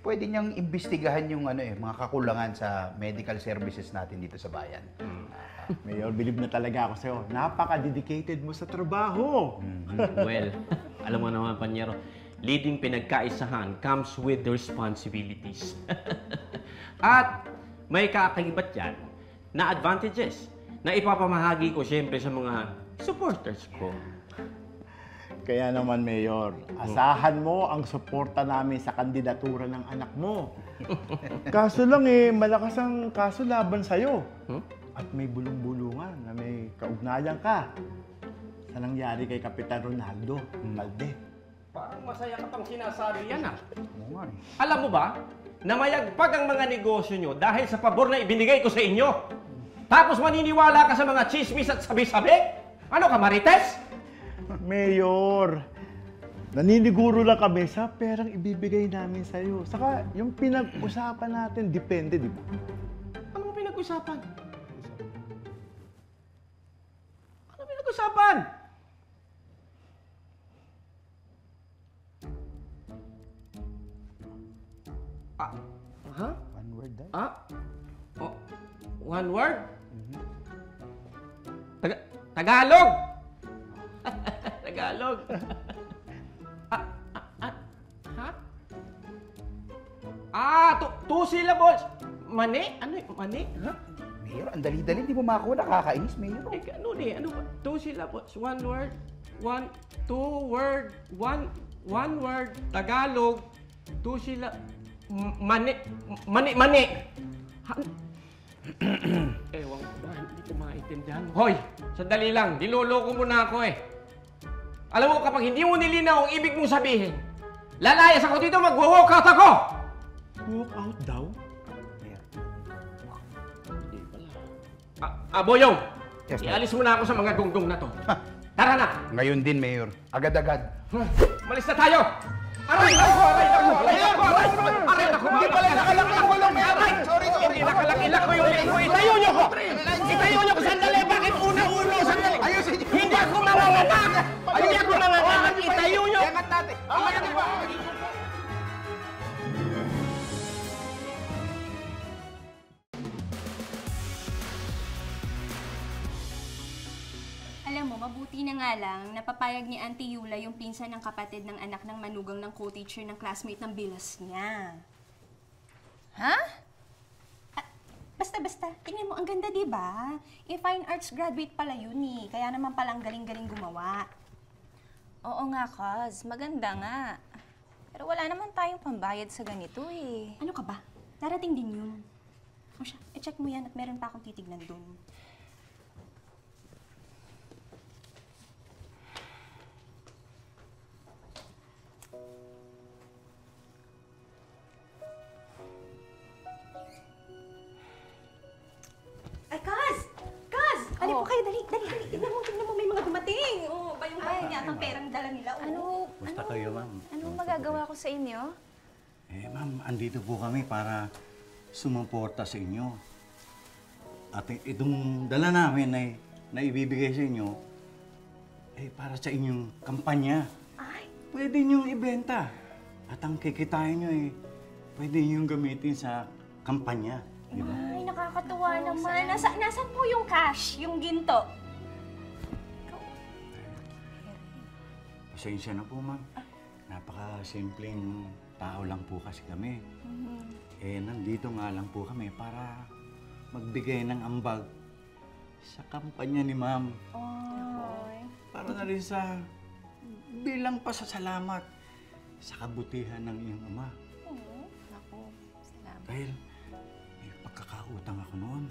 pwede niyang imbestigahan yung mga kakulangan sa medical services natin dito sa bayan. Mayor, believe na talaga ako sa'yo. Napaka-dedicated mo sa trabaho. Well, alam mo naman, Panyero, leading pinagkaisahan comes with responsibilities. At may kaakibat yan na advantages na ipapamahagi ko siyempre sa mga supporters ko. Kaya naman, Mayor, asahan mo ang suporta namin sa kandidatura ng anak mo. Kaso lang malakas ang kaso laban sa'yo. At may bulong-bulungan na may kaugnayan ka sa nangyari kay Kapitan Ronaldo Malde. Parang masaya ka pang sinasabi yan, ah. Alam mo ba, na mayagpag ang mga negosyo nyo dahil sa pabor na ibinigay ko sa inyo? Tapos maniniwala ka sa mga chismis at sabi-sabi? Ano ka, Marites? Mayor, naniniguro lang kami sa perang ibibigay namin sa'yo. Saka yung pinag-usapan natin, depende, di ba? Ano mo pinag-usapan? Ano pinag-usapan? Ha? One word daw. Oh, one word? Tagalog! Tagalog. Two syllables. Mani? Ano yung mani? Ha? Mayor, ang dali-dali. Di mo makakuha. Nakakainis, Mayor. Ano Ano ba? Two syllables. One word. Two word. One word. Tagalog. Two syllables. Mani. Ewan ko ba, hindi ko maintindihan. Hoy, sandali lang, niloloko mo na ako eh. Alam mo, kapag hindi mo nilinaw ang ibig mong sabihin, lalayas ako dito, mag-walk out ako! Walk out daw? Hindi pala. Boyong, Yes, ialis mo na ako sa mga gunggong na to. Tara na! Ngayon din, Mayor. Agad-agad. Malis na tayo! Aray ako! Hindi pala nakalak-ilak ko lang! Sorry! Hindi nakalak-ilak ko yung leg ko! Itayo niyo ko! Itayo niyo ko! Sandali! Bakit una-uno? Sandali! Hindi ako nanganganak! Hindi ako nanganganak! Itayo niyo! Angat natin! Alam mo, mabuti na nga lang, napapayag ni Auntie Yula yung pinsan ng kapatid ng anak ng manugang ng co-teacher ng classmate ng bilas niya. Ha? Basta, tingnan mo, ang ganda, di ba? Fine arts graduate pala yun eh. Kaya naman palang galing-galing gumawa. Oo nga, Kaz. Maganda nga. Pero wala naman tayong pambayad sa ganito eh. Ano ka ba? Darating din yun. O siya, i-check mo yan at meron pa akong titignan dun. Ay, Kaz! Kaz! Dali po kayo, dali. Tignan mo, may mga dumating. Oo, bayong-bayang yata ang perang dala nila. Basta kayo, ma'am. Anong magagawa ko sa inyo? Ma'am, andito po kami para sumuporta sa inyo. At itong dala namin na ibibigay sa inyo, para sa inyong kampanya. Pwede niyong ibenta. At ang kikitain niyo pwede niyong gamitin sa kampanya. Di ba? Ay, nakakatuwa naman. Nasaan po yung cash, yung ginto? Pasensya na po, ma'am. Napaka-simpleng tao lang po kasi kami. Nandito nga lang po kami para magbigay ng ambag sa kampanya ni ma'am. Ay, Para na rin sa bilang pasasalamat sa kabutihan ng iyong ama. Oo, ako. Salamat. Dahil may pagkakautang ako noon.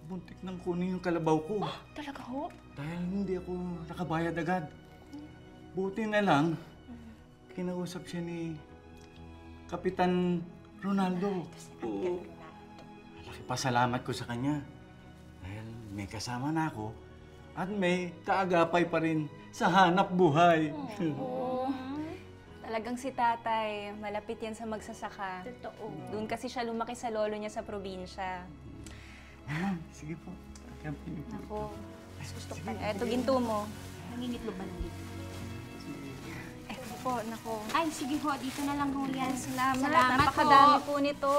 Buntik nang kunin yung kalabaw ko. Talaga ho? Dahil hindi ako nakabayad agad. Buti na lang, kinausap siya ni Kapitan Ronaldo. Oo. Malaki pasalamat ko sa kanya. Dahil may kasama na ako at may kaagapay pa rin sa hanap buhay. Oo. Talagang si tatay, malapit yan sa magsasaka. Totoo. Doon kasi siya lumaki sa lolo niya sa probinsya. Sige po. Ako, gusto ko. Eto, ginto mo. Nangingitlog ba ng dito? Eto po, nako. Ay, sige ho, dito na lang ho yan. Salamat. Salamat Napakadami po. po nito.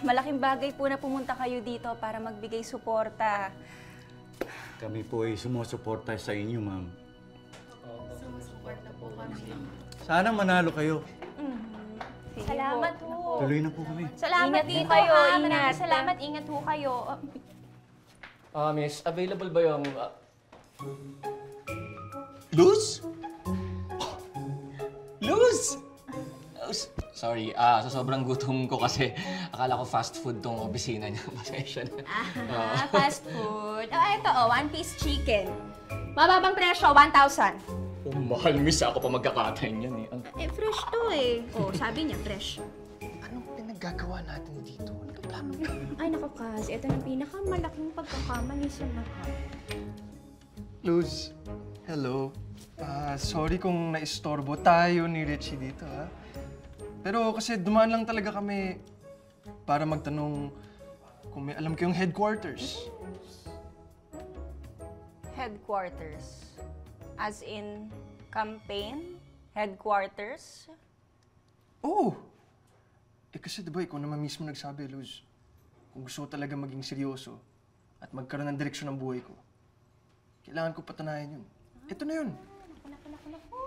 Malaking bagay po na pumunta kayo dito para magbigay suporta. Kami po ay sumusuporta sa inyo, ma'am. Sumusuporta po kami. Sana manalo kayo. Salamat ho. Tuloy na po kami. Salamat Ingat din po kayo, kayo. ingat. Salamat, ingat ho kayo. Miss, available ba yung... Luz? Luz! Sorry, sa sobrang gutom ko kasi akala ko fast food tong opisina niya. Pasensya na. Fast food. Ito one-piece chicken. Mababang presyo, 1,000. Oh, mahal, miss. Ako pa magkakatayin yan eh. Fresh to eh. Sabi niya, fresh. Anong pinaggagawa natin dito? Ano ba plano mo? Ay, naku, Kaz. Ito ng pinakamalaking pagkakamali sa lahat. Luz, hello. Sorry kung naistorbo tayo ni Richie dito, ha? Pero kasi dumaan lang talaga kami para magtanong kung may alam kayong headquarters. Headquarters. As in, campaign? Headquarters? Oo! Kasi diba ikaw naman mismo nagsabi, Luz, kung gusto ko talaga maging seryoso at magkaroon ng direksyon ng buhay ko, kailangan ko patunayan yun. Ito na yun. Naku,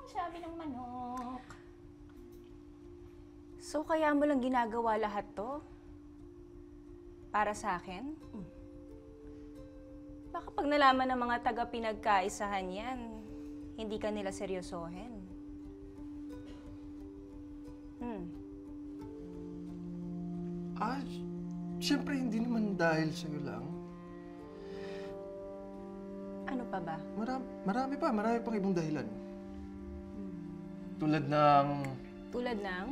sabi ng manok. So, kaya mo lang ginagawa lahat to? Para sa akin? Baka pag nalaman ng mga taga-pinagkaisahan yan, hindi ka nila seryosohin. Siyempre hindi naman dahil sa'yo lang. Ano pa ba? Marami pang ibang dahilan. Tulad ng... Tulad ng?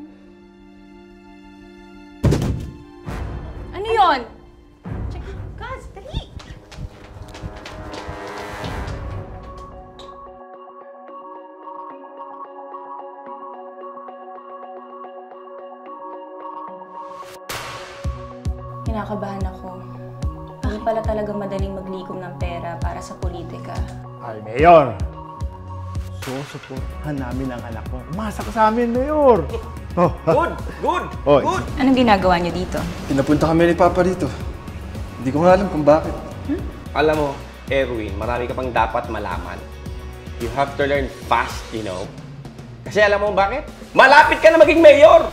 Ano yon? Kaz, dali! Kinakabahan ako. Hindi pala talaga madaling maglikom ng pera para sa politika. Ay, Mayor! Susuportahan namin ang anak ko. Umasa ka sa amin, Mayor! Oh. Good! Good! Oy. Good! Anong ginagawa niyo dito? Pinapunta kami ni Papa rito. Hindi ko nga alam kung bakit. Alam mo, Erwin, marami ka pang dapat malaman. You have to learn fast, you know? Kasi alam mo bakit? Malapit ka na maging mayor!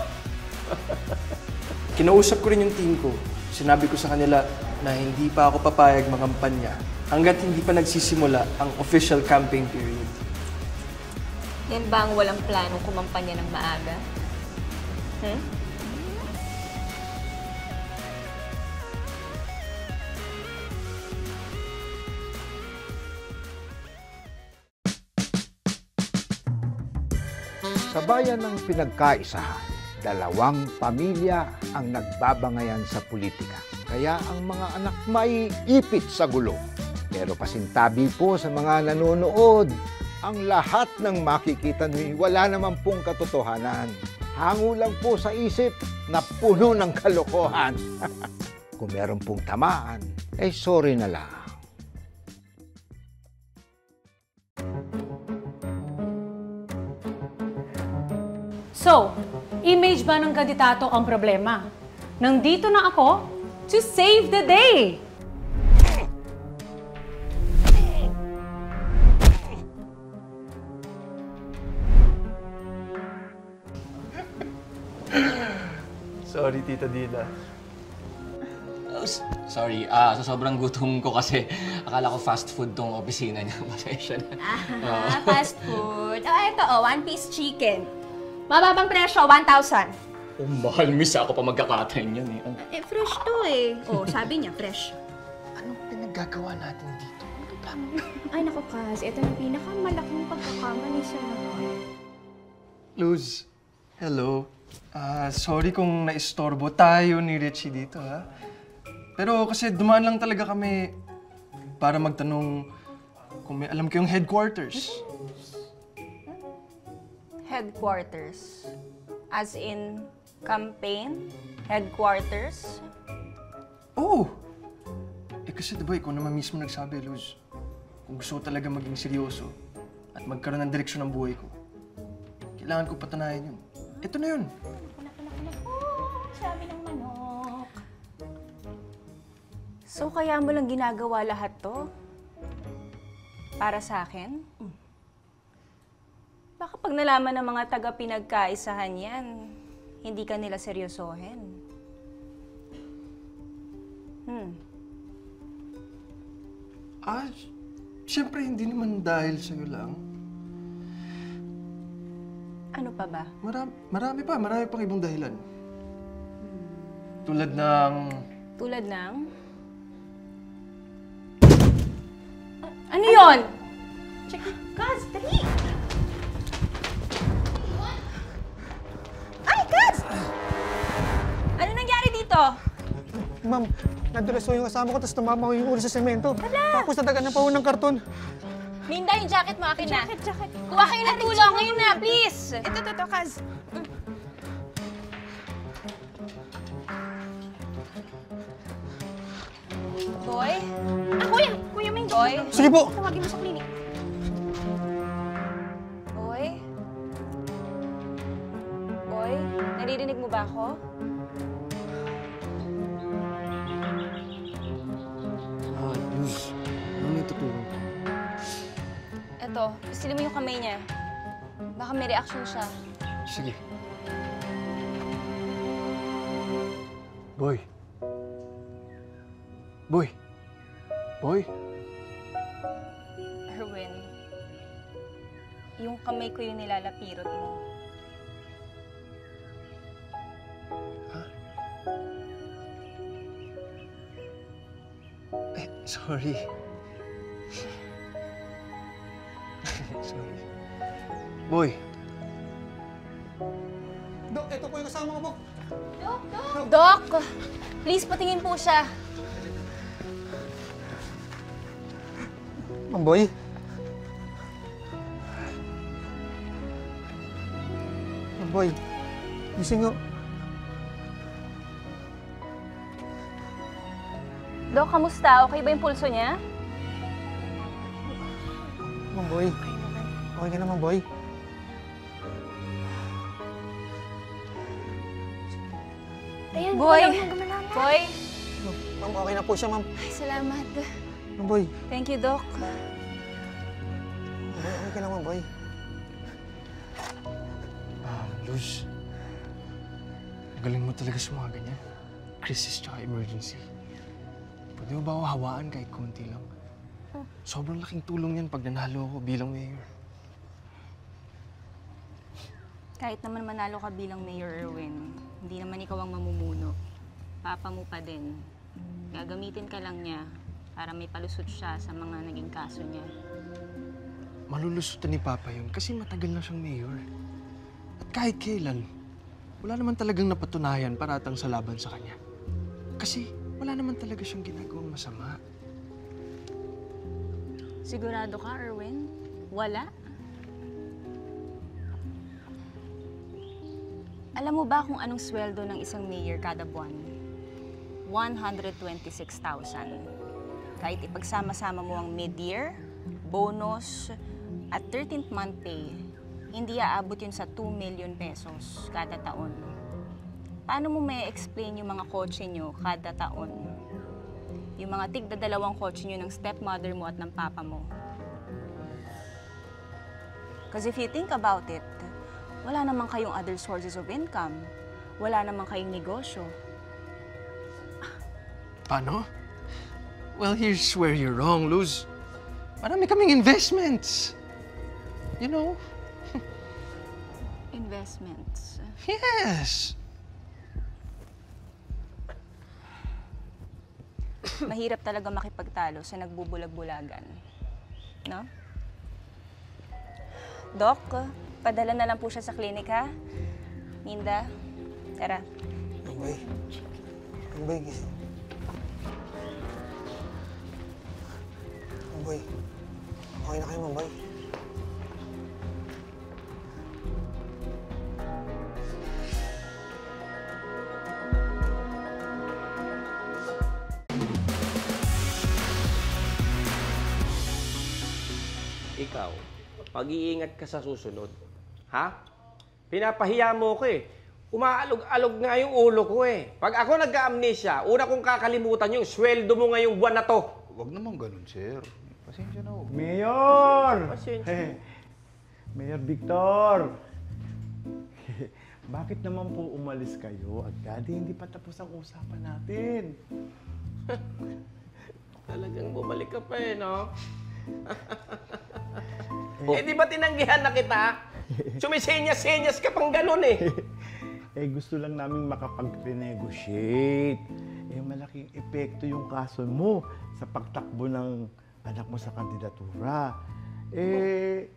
Kinausap ko rin yung team ko. Sinabi ko sa kanila na hindi pa ako papayag makampanya hanggat hindi pa nagsisimula ang official campaign period. Yan ba ang walang planong kumampanya ng maaga? Sa bayan ng pinagkaisahan, dalawang pamilya ang nagbabangayan sa politika. Kaya ang mga anak maiipit sa gulo. Pero pasintabi po sa mga nanonood, ang lahat ng makikita nyo, wala naman pong katotohanan. Hango lang po sa isip na puno ng kalokohan. Kung meron pong tamaan, sorry na lang. So, image ba ng kandidato ang problema? Nandito na ako to save the day! Sorry, Tita Dila. Luz, sorry. Sa sobrang gutom ko kasi akala ko fast food tong opisina niya. Pasensya na. Fast food. Ito, one-piece chicken. Mababang presyo, 1,000. Oh, mahal, miss. Ako pa magkakatayin yan eh. Fresh to eh. Sabi niya, fresh. Anong pinaggagawa natin dito? Ano plano? Ay, naku, Kaz. Ito na pinakamalaking pagkakamali sa lahat. Luz, hello. Sorry kung naistorbo tayo ni Richie dito, ha? Pero kasi dumaan lang talaga kami para magtanong kung may alam kayong headquarters. Headquarters? As in, campaign? Headquarters? Oo! Kasi diba, ikaw naman mismo nagsabi, Luz. Kung gusto ko talaga maging seryoso at magkaroon ng direksyon ng buhay ko, kailangan ko patanayan yun. Ito na yun. Sabi ng manok. So, kaya mo lang ginagawa lahat to? Para sa akin? Baka pag nalaman ng mga taga-pinagkaisahan yan, hindi ka nila seryosohin. Siyempre hindi naman dahil sa'yo lang. Ano pa ba? Marami pang ibang dahilan. Tulad ng... Tulad ng? Ano yon? Check it. Kaz, dali! Ay, Kaz! Ano nangyari dito? Ma'am, nadulas yung kasama ko tapos tumama ko yung ulo sa semento. Tapos natagan ng pahon ng karton. Linda, yung jacket mo akin na. Jacket. Kuha kayo ng tulong ngayon na, please! Ito, Kaz. Boy? Kuya Ming. Boy? Sige po. Tawagin mo sa klinik. Boy? Boy? Naririnig mo ba ako? Luz, ano may tutulong ko? Eto, pisilin mo yung kamay niya. Baka may reaction siya. Sige. Boy. Boy. Boy. Erwin, yung kamay ko yung nilalapirot mo. Sorry. Sorry. Boy. Dok, ito po yung kasama ko po. Doc! Please, patingin po siya. Mamboy? Mamboy, gising nga. Doc, kamusta? Okay ba yung pulso niya? Mamboy, okay ka naman, boy. Ayan, Boy! walang gumalala. Boy! Ma'am, okay na po siya, ma'am. Ay, salamat. Mamboy, Thank you, Doc. okay ka naman, boy. Luz. Galing mo talaga sa mga ganyan. Crisis tsaka emergency. Pwede mo ba ako hawaan kahit konti lang? Sobrang laking tulong yan pag nanalo ako bilang mayor. Kahit naman manalo ka bilang Mayor Erwin, hindi naman ikaw ang mamumuno. Papa mo pa din. Gagamitin ka lang niya para may palusot siya sa mga naging kaso niya. Malulusutan ni Papa yun kasi matagal na siyang mayor. At kahit kailan, wala naman talagang napatunayan paratang sa laban sa kanya. Kasi wala naman talaga siyang ginagawang masama. Sigurado ka, Erwin? Wala? Alam mo ba kung anong sweldo ng isang mayor kada buwan? 126,000. Kahit ipagsama-sama mo ang mid-year, bonus, at 13th month pay, hindi aabot yun sa 2 million pesos kada taon. Paano mo may explain yung mga kotse nyo kada taon? Yung mga tigda-dalawang kotse nyo ng stepmother mo at ng papa mo. Because if you think about it, wala naman kayong other sources of income. Wala naman kayong negosyo. Paano? Well, here's where you're wrong, Luz. Marami kaming investments. You know? Investments. Yes! Mahirap talaga makipagtalo sa nagbubulag-bulagan. No? Doc, padala na lang po siya sa klinika. Minda, tara. Mambay. Mambay, gising. Mambay. Okay na kayo, Mambay. Ikaw, pag-iingat ka sa susunod. Ha? Pinapahiya mo ko eh. Umaalog-alog nga yung ulo ko eh. Pag ako nagka-amnesia, una kong kakalimutan yung sweldo mo ngayong buwan na to. Huwag naman ganun, sir. Pasensya na ho. Mayor! Pasensya. Mayor Victor! Bakit naman po umalis kayo agad? Hindi pa tapos ang usapan natin. Talagang bumalik ka pa eh, no? Eh, di ba tinanggihan na kita? Sumisenyas-senyas ka pang ganun eh. Eh, gusto lang namin makapag-renegotiate. Eh, malaking epekto yung kaso mo sa pagtakbo ng anak mo sa kandidatura. Eh,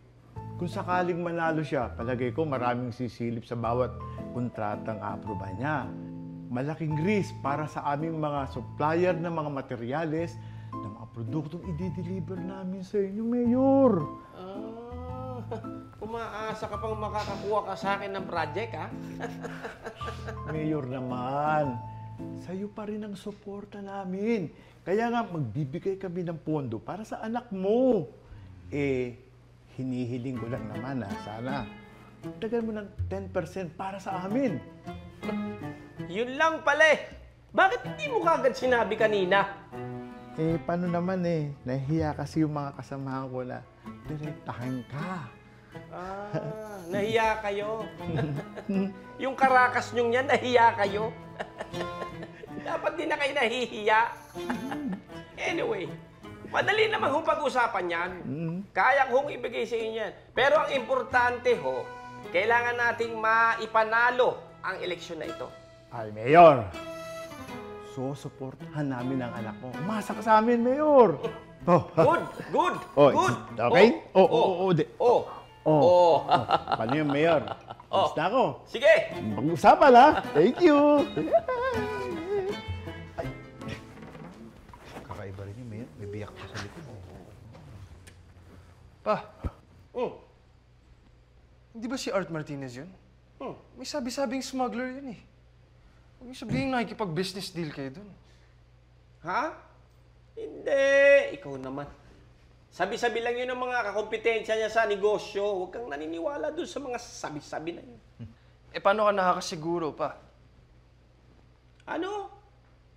kung sakaling manalo siya, palagay ko maraming sisilip sa bawat kontratang aproba niya. Malaking risk para sa aming mga supplier ng mga materyales ng mga produktong i-deliver namin sa inyo, Mayor. Umaasa ka pang makakakuha ka sa akin ng project, ha? Mayor naman, sa'yo pa rin ang suporta namin. Kaya nga, magbibigay kami ng pondo para sa anak mo. Eh, hinihiling ko lang naman, sana dagan mo ng 10% para sa amin. Yun lang pala eh. Bakit hindi mo kagad sinabi kanina? Eh, paano naman eh? Nahihiya kasi yung mga kasamahan ko na direktahan ka. Nahiya kayo. Yung karakas nyong yan, nahiya kayo. Dapat din na kayo nahihiya. Anyway, madali naman kung pag-usapan yan. Kaya kong ibigay sa inyo yan. Pero ang importante ho, kailangan nating maipanalo ang eleksyon na ito. Ay, Mayor, susuportahan namin ang anak mo. Umasa ka sa amin, Mayor. Oh. Good. Okay? Paano yung Mayor? Gusto na ako. Sige. Pag-usapan, ha? Thank you. Kakaiba rin yung Mayor. May biyak pa sa likod. Pa. Hindi ba si Art Martinez yun? May sabi-sabing smuggler yun eh. Huwag yung sabihin nakikipag-business deal kayo dun. Ha? Hindi. Ikaw naman. Sabi-sabi lang yun ang mga kakompetensya niya sa negosyo. Huwag kang naniniwala dun sa mga sabi-sabi na yun. Eh, paano ka nakakasiguro pa? Ano?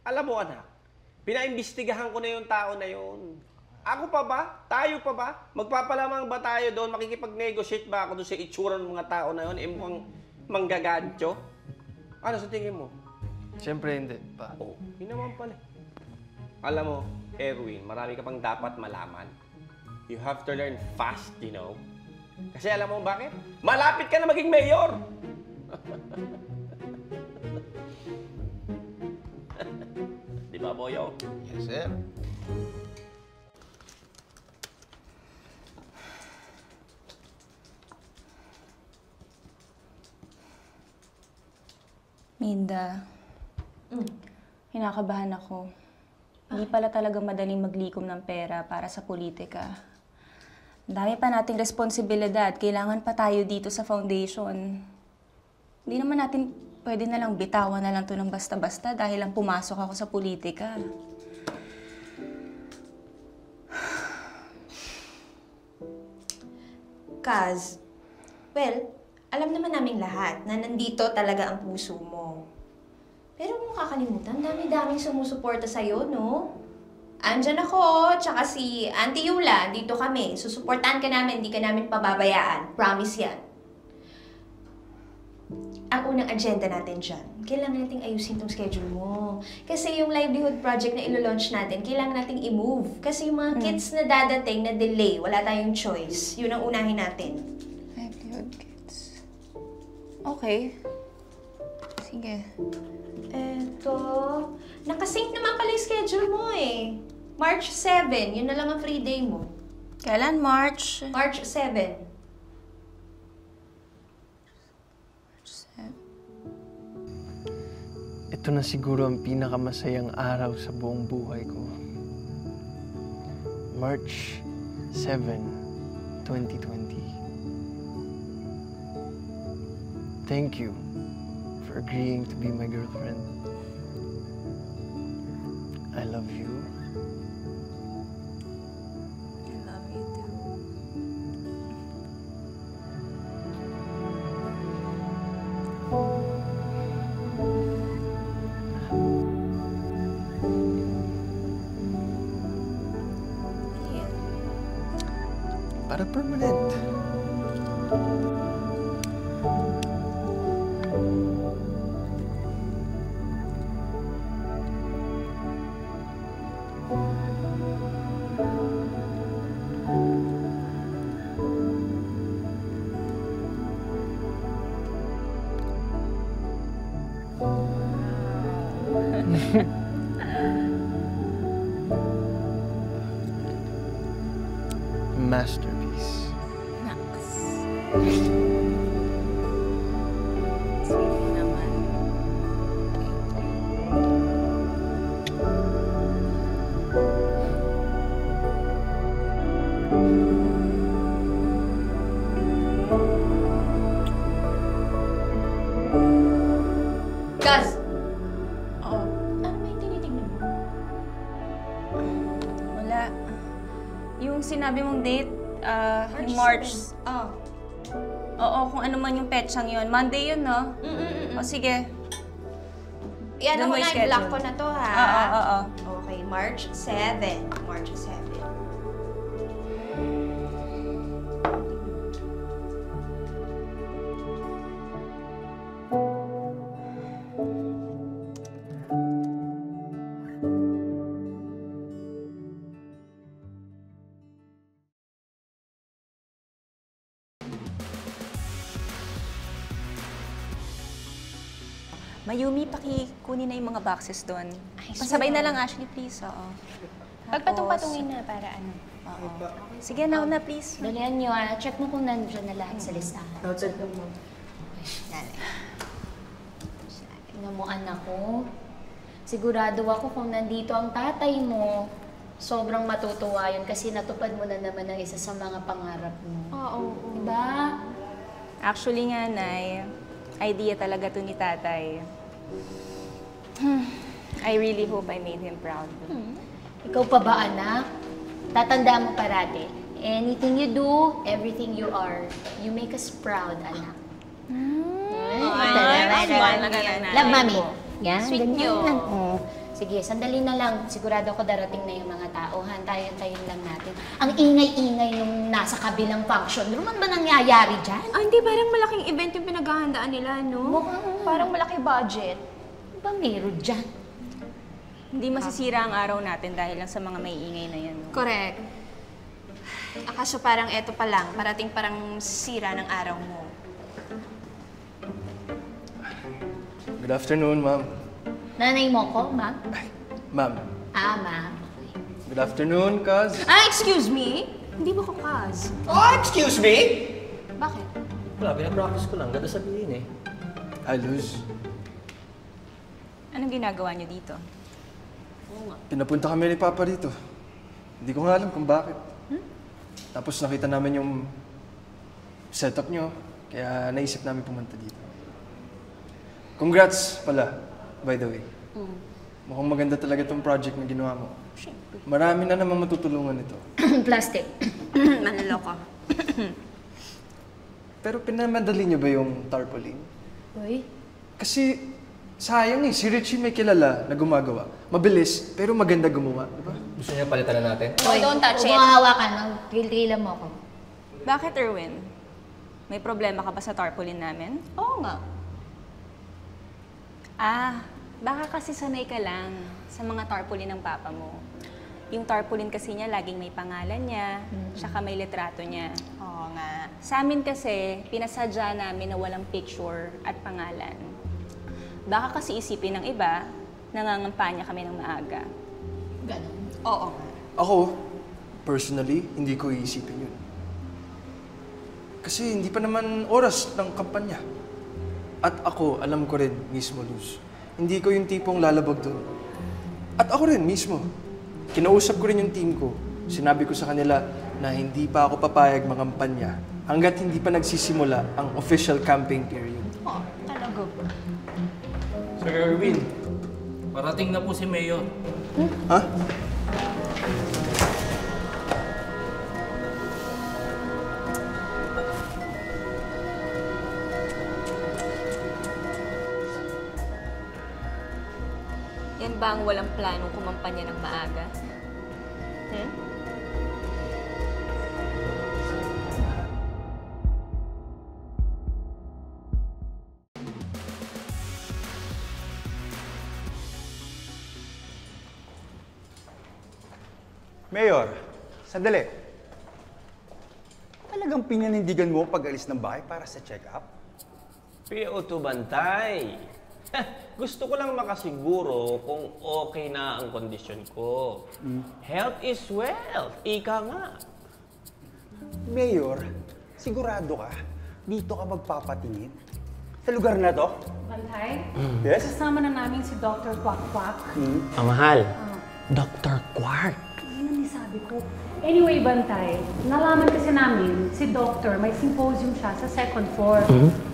Alam mo, anak, pinaimbestigahan ko na yung tao na yun. Ako pa ba? Tayo pa ba? Magpapalamang ba tayo doon? Makikipag-negotiate ba ako doon sa itsura ng mga tao na yun? Eh, mukhang manggagancho? Ano sa tingin mo? Siyempre hindi, pa. Oo, yun naman pala. Alam mo, Erwin, marami ka pang dapat malaman. You have to learn fast, you know? Kasi alam mo bakit? Malapit ka na maging mayor! Di ba, Boyo? Yes, sir. Minda, kinakabahan ako. Hindi pala talaga madaling maglikom ng pera para sa politika. Ang dami pa nating responsibilidad. Kailangan pa tayo dito sa foundation. Hindi naman natin pwede na lang bitawan na lang to ng basta-basta dahil lang pumasok ako sa politika. Kaz, well, alam naman naming lahat na nandito talaga ang puso mo. Pero huwag mo kakalimutan, dami-daming sumusuporta sa'yo, no? Andyan ako, tsaka si Auntie Yula, dito kami. Susuportahan ka namin, hindi ka namin pababayaan. Promise yan. ang unang agenda natin dyan, kailangan nating ayusin tong schedule mo. Kasi yung livelihood project na ilo-launch natin, kailangan nating i-move. Kasi yung mga kids na dadating na delay, wala tayong choice. Yun ang unahin natin. Livelihood kids. Okay. Sige. Eto, nakasync naman pala yung schedule mo eh. March 7, yun na lang ang free day mo. Kailan? March? March 7. Ito na siguro ang pinakamasayang araw sa buong buhay ko. March 7, 2020. Thank you for agreeing to be my girlfriend. I love you. I love you too. Para permanent. Masterpiece. Sweet naman. Gaz! Oo. Ano ba yung tinitignan mo? Wala. Yung sinabi mong date, yung March. Oh. Oo, kung ano man yung petsang yun. Monday yun, no? O sige. Yan Doon ako mo na, i-schedule. i-block ko na to ha. Oo. Okay, March 7. March 7. Mayumi, pakikunin na yung mga boxes doon. Pasabay na lang, Ashley, please. Oo. Pagpatong-patungin na para ano. Oo. Sige, now na, please. Dalihan nyo ah. Check mo kung nandiyan na lahat sa listahan. Noted lang mo. Tingnan mo, anak ko. Sigurado ako kung nandito ang tatay mo, sobrang matutuwa yun kasi natupad mo na naman ang isa sa mga pangarap mo. Oo. Diba? Actually nga, Nay, idea talaga to ni tatay. I really hope I made him proud. Ikaw pa ba, anak? Tatandaan mo parati. Anything you do, everything you are, you make us proud, anak. Love, Mami. Yan, Sweet ganyan nyo. lang. Sige, sandali na lang. Sigurado ko darating na yung mga tao. Hantayin-tayin lang natin. Ang ingay-ingay nung nasa kabilang function. Ano man ba nangyayari dyan? Ah, hindi. Parang malaking event yung pinaghahandaan nila, no? Parang malaki budget. Ano ba meron dyan? Hindi masisira ang araw natin dahil lang sa mga may ingay na yan. No? Correct. Akaso parang eto pa lang. Parating parang sira ng araw mo. Good afternoon, ma'am. Nanay mo ko, ma'am? Ma'am. Ah, ma'am. Good afternoon, cuz. Ah, excuse me? Hindi mo ko cuz. Oh, excuse me? Bakit? Wala, pinapractice ko lang. Ganda sabihin eh. Hi, Luz. Anong ginagawa niyo dito? Pinapunta kami ni Papa dito. Hindi ko nga alam kung bakit. Tapos nakita namin yung setup nyo, kaya naisip namin pumunta dito. Congrats pala, by the way. Mukhang maganda talaga tong project na ginawa mo. Marami na namang matutulungan nito. Plastic. Manloloko. Pero pinamadali niyo ba yung tarpaulin? Uy. Kasi sayang eh, si Richie may kilala na gumagawa. Mabilis, pero maganda gumawa, di ba? Gusto niya palitan na natin? Uy, don't touch it. Kumahawa ka na. Tigil-tigilan mo ako. Bakit, Erwin? May problema ka ba sa tarpaulin namin? Oo nga. Baka kasi sanay ka lang sa mga tarpaulin ng papa mo. Yung tarpaulin kasi niya, laging may pangalan niya, tsaka may litrato niya. Oo nga. Sa amin kasi, pinasadya namin na walang picture at pangalan. Baka kasi isipin ng iba, nangangampanya kami ng maaga. Ganon. Oo nga. Ako, personally, hindi ko iisipin yun. Kasi hindi pa naman oras ng kampanya. At ako, alam ko rin mismo, Luz. Hindi ko yung tipong lalabag doon. At ako rin mismo. Kinausap ko rin yung team ko. Sinabi ko sa kanila na hindi pa ako papayag mangampanya hanggat hindi pa nagsisimula ang official campaign period. Oh, talaga ba? Sir Erwin, parating na po si Mayor. Ha? Yan ba ang walang planong kumampanya ng maaga? Mayor, sandali. Talagang pinanindigan mo pag-alis ng bahay para sa check-up? PO2 Bantay. Gusto ko lang makasiguro kung okay na ang kondisyon ko. Health is wealth. Ika nga. Mayor, sigurado ka? Dito ka magpapatingin? Sa lugar na to? Bantay? Yes? Kasama na namin si Dr. Quack Quack. Mahal. Dr. Quark. Yun ang sabi ko. Anyway, Bantay, nalaman kasi namin si Doctor may symposium siya sa second floor.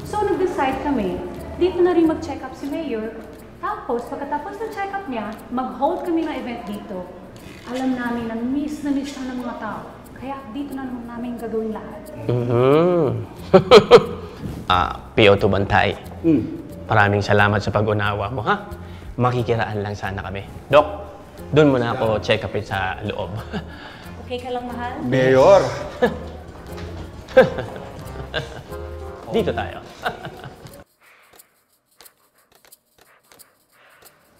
So, nag-decide kami, dito na rin mag-check up si Mayor. Tapos, pagkatapos ng check up niya, mag-hold kami ng event dito. Alam namin na miss siya ng mga tao. Kaya dito na naman namin gagawin lahat. PO2 Bantay. Maraming salamat sa pag-unawa mo, ha? Makikiraan lang sana kami. Dok, doon muna ako check upin sa loob. Okay ka lang, mahal? Mayor! Dito tayo.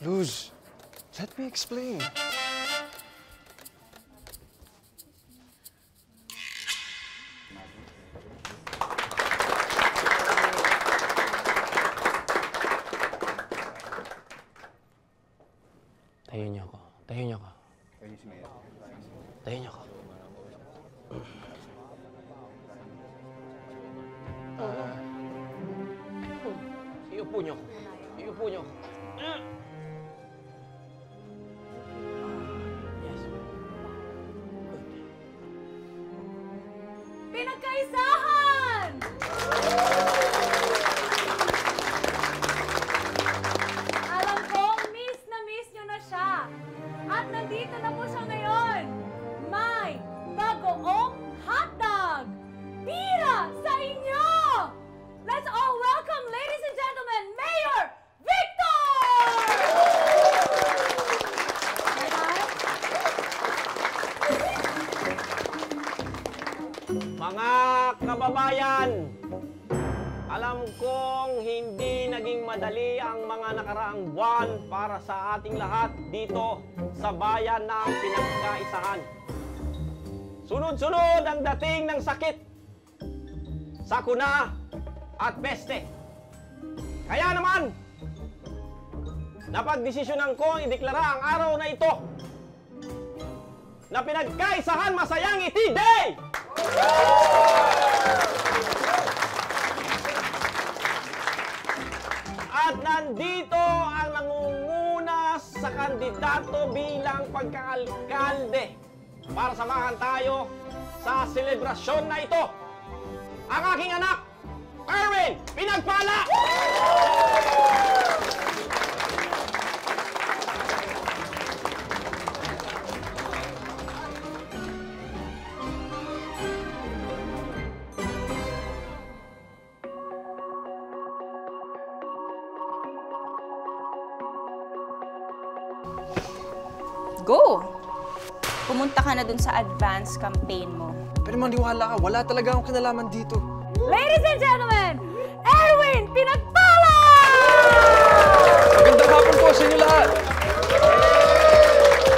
Luz, let me explain. Tayo niyo ako. Tayo niyo ako. Tayo niyo ako. Iupo niyo ako. Iupo niyo ako. Pinagkaisahan! Alam ko, miss na miss nyo na siya. At nandito na po siya ngayon. May bagoong hotdog! Tira sa inyo! Let's all welcome, ladies and gentlemen, Mayor Victor! Mga kababayan, alam kong hindi naging madali ang mga nakaraang buwan para sa ating lahat dito sa bayan ng Pinagkaisahan. Sunod-sunod ang dating ng sakit, sakuna at peste. Kaya naman, napagdesisyonan ko ideklara ang araw na ito na Pinagkaisahan Masayang Ngiti Day! At nandito ang nangunguna sa kandidato bilang pagkaalkalde para samahan tayo sa selebrasyon na ito. Ang aking anak, Erwin Pinagpala! Go! Pumunta ka na dun sa advance campaign mo. Pero maniwala ka, wala talaga akong kinalaman dito. Ladies and gentlemen, Erwin Pinagpala! Magandang hapon po sa inyo lahat.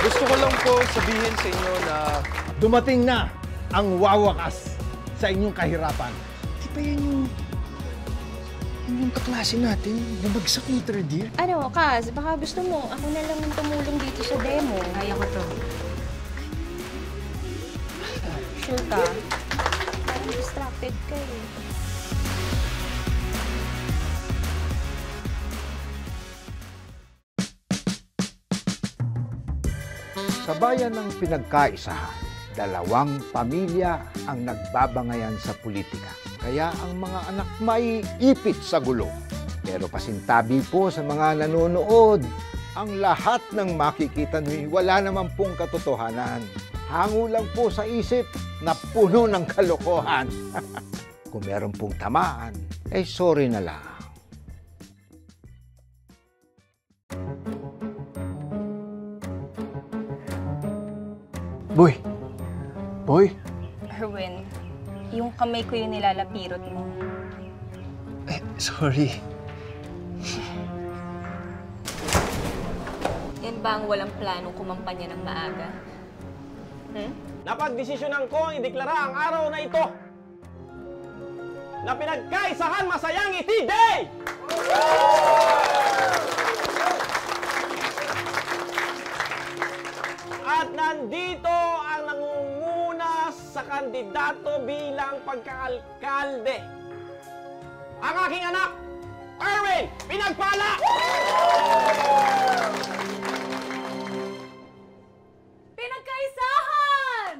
Gusto ko lang po sabihin sa inyo na Dumating na ang wawakas sa inyong kahirapan. di ba yan yung kaklase natin, bumagsak ni third year? Ano, Kaz, baka gusto mo, ako na lang ang tumulong dito sa demo. Kaya ko to. Sure ka? Parang distracted ka eh. Sa bayan ng pinagkaisahan, dalawang pamilya ang nagbabangayan sa politika. Kaya ang mga anak maiipit sa gulo. Pero pasintabi po sa mga nanonood, ang lahat ng makikita nyo wala naman pong katotohanan. Hango lang po sa isip na puno ng kalokohan. Kung meron pong tamaan, sorry na lang. Boy! Boy! Erwin, yung kamay ko yung nilalapirot mo. Sorry. Yan ba ang walang planong kumampanya ng maaga? Napagdesisyonan ko ang ideklara ang araw na ito na pinagkaisahan masayang Ngiti Day! At nandito ang nangunguna sa kandidato bilang pagkaalkalde. Ang aking anak, Erwin Pinagpala! Pinagkaisahan!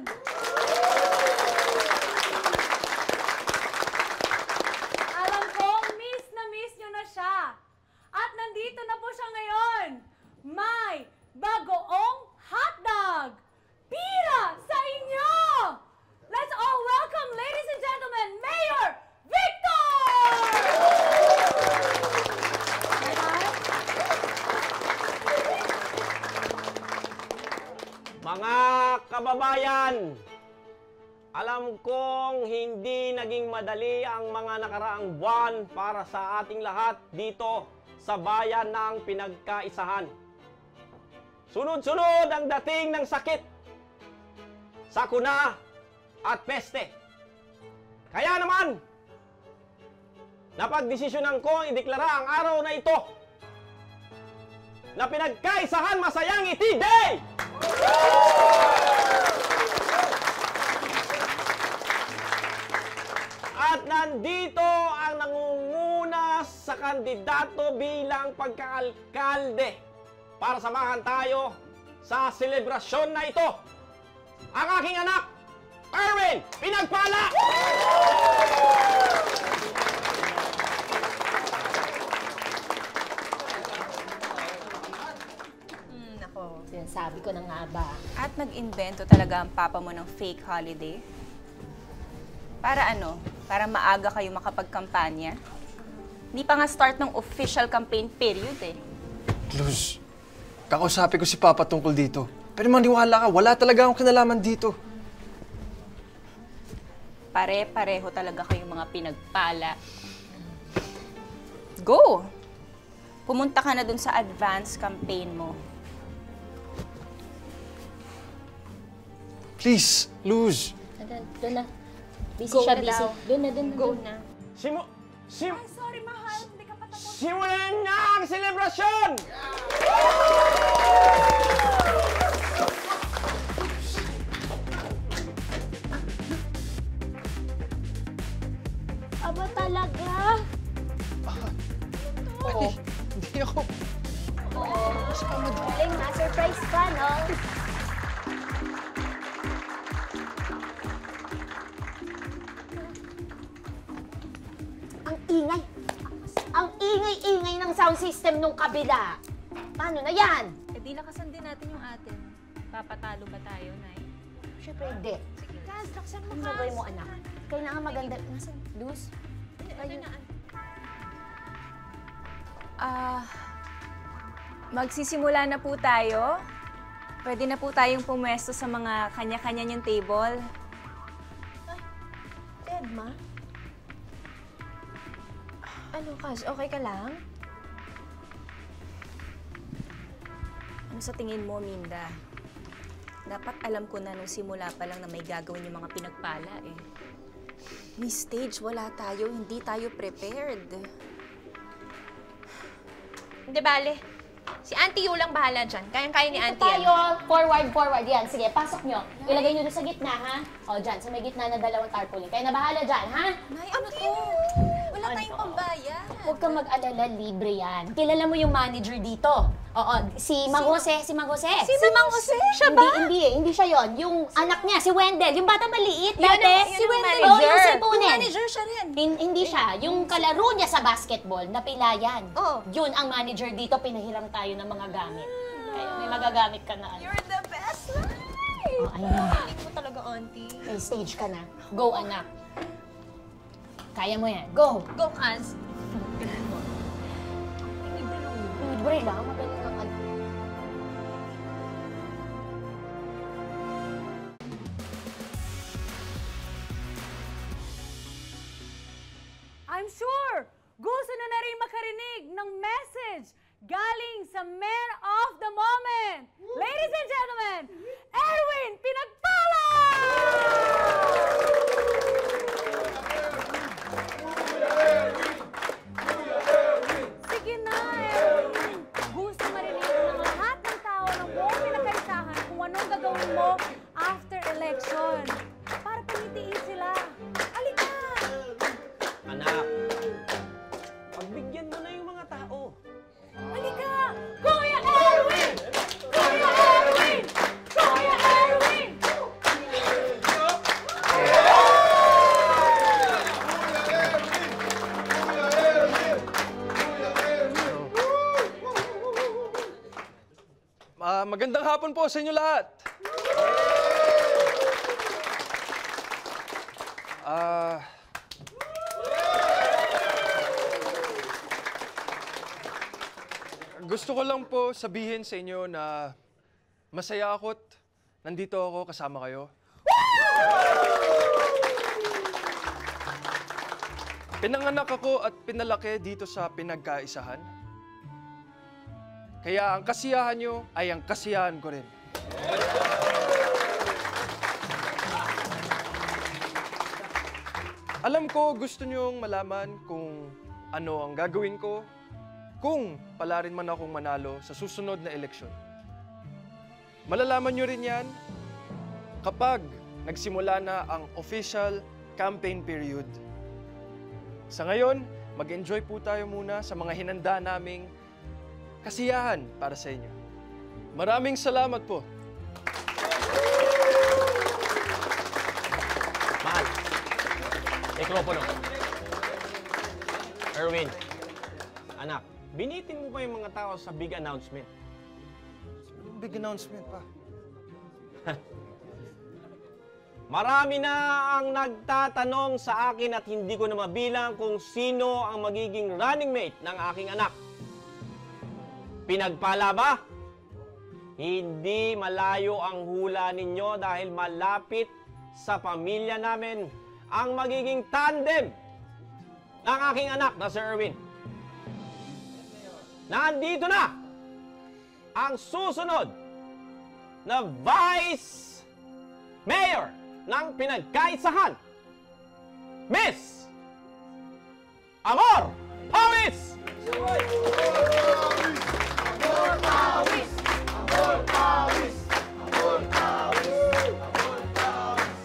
Alam ko, miss nyo na siya. At nandito na po siya ngayon. May bagoong hotdog! Pira sa inyo! Let's all welcome, ladies and gentlemen, Mayor Victor! Mga kababayan, alam kong hindi naging madali ang mga nakaraang buwan para sa ating lahat dito sa bayan ng pinagkaisahan. Sunod-sunod ang dating ng sakit, sakuna at peste. Kaya naman, napagdesisyonan ko ideklara ang araw na ito na pinagkaisahan masayang Ngiti Day! At nandito ang nangunguna sa kandidato bilang pagkaalkalde para samahan tayo sa selebrasyon na ito. Ang aking anak, Erwin Pinagpala! Nako, sinasabi ko na nga ba. At nag-invento talaga ang papa mo ng fake holiday? Para ano? Para maaga kayo makapagkampanya? Hindi pa nga start ng official campaign period eh. Luz, kakausapin ko si Papa tungkol dito. Pero maniwala ka, wala talaga akong kinalaman dito. Pare-pareho talaga kayong mga pinagpala. Go! Pumunta ka na dun sa advance campaign mo. Please, Luz. Doon na. Busy Go siya, na busy. daw. Doon na. Go na. Sorry, mahal. Hindi ka pa tapos. Simulan na ang selebrasyon! Aba talaga? Ay, hindi ako... Galing na. Surprise pa, no? Ang ingay! Ang ingay-ingay ng sound system nung kabila! Paano na yan? Di lakasan din natin yung atin. Papatalo ba tayo, Nay? Siyempre, hindi. Sige, Kaz, laksan mo, Ang Kaz. sabay mo, anak. Kailangan maganda. Nasaan? Luz? Ayun na. Magsisimula na po tayo. Pwede na po tayong pumwesto sa mga kanya-kanya niyong table. Edma? Ano, Kaz? Okay ka lang? Ano sa tingin mo, Minda? Dapat alam ko na nung simula pa lang na may gagawin yung mga pinagpala eh. May stage, wala tayo, hindi tayo prepared. Hindi bale. Si Auntie Yu lang bahala dyan. Kayang-kaya ni Dito Auntie tayo. Forward. Yan, sige, pasok nyo. Ilagay nyo doon sa gitna, ha? O, dyan, sa may gitna na dalawang tarpaulin. Kayo na bahala dyan, ha? Nay, ano to? Wala tayong pambayad. Huwag kang mag-alala, libre yan. Kilala mo yung manager dito. Oo, si Mang Jose. Si Mang Jose. Si Mang Jose? Siya ba? Hindi siya yon. Yung anak niya, si Wendell. Yung bata maliit Yun dati. ang- Si yun ang Wendell. manager. Oo, yung sipunin. Yung manager siya rin. Hindi siya. Yung kalaro niya sa basketball, napilayan. Oh. Yun ang manager dito. Pinahiram tayo ng mga gamit. Kaya may magagamit ka na. You're the best, Nay! Oh, ayun. Galing mo talaga, Auntie. May stage ka na. Go, anak. Kaya mo yan. Go! Go, Kaz. Libre lang. Magaling ang ano. I'm sure gusto na rin makarinig ng message galing sa man of the moment. Ladies and gentlemen, Erwin Pinagpala! Sige na, Erwin. Gusto marinig ng lahat ng tao ng buong pinagkaisahan kung anong gagawin mo after election. Para pangitiis sila. Alika! Anak, pagbigyan mo na yung mga tao. Halika! Kuya Erwin! Kuya Erwin! Kuya Erwin! Magandang hapon po sa inyo lahat. Gusto ko lang po sabihin sa inyo na masaya ako't nandito ako kasama kayo. Pinanganak ako at pinalaki dito sa pinagkaisahan. Kaya ang kasiyahan nyo ay ang kasiyahan ko rin. Alam ko gusto nyong malaman kung ano ang gagawin ko kung palarin man akong manalo sa susunod na eleksyon. Malalaman nyo rin yan kapag nagsimula na ang official campaign period. Sa ngayon, mag-enjoy po tayo muna sa mga hinanda naming kasiyahan para sa inyo. Maraming salamat po. Mahal, mikropono. Erwin, anak, binitin mo pa yung mga tao sa big announcement. Big announcement pa. Marami na ang nagtatanong sa akin at hindi ko na mabilang kung sino ang magiging running mate ng aking anak. Pinagpala ba? Hindi malayo ang hula ninyo dahil malapit sa pamilya namin ang magiging tandem ng aking anak na si Erwin. Nandito na ang susunod na Vice Mayor ng pinagkaisahan, Miss Amor Pawis! Amor Pawis! Amor Pawis! Amor Pawis! Amor Pawis! Amor Pawis!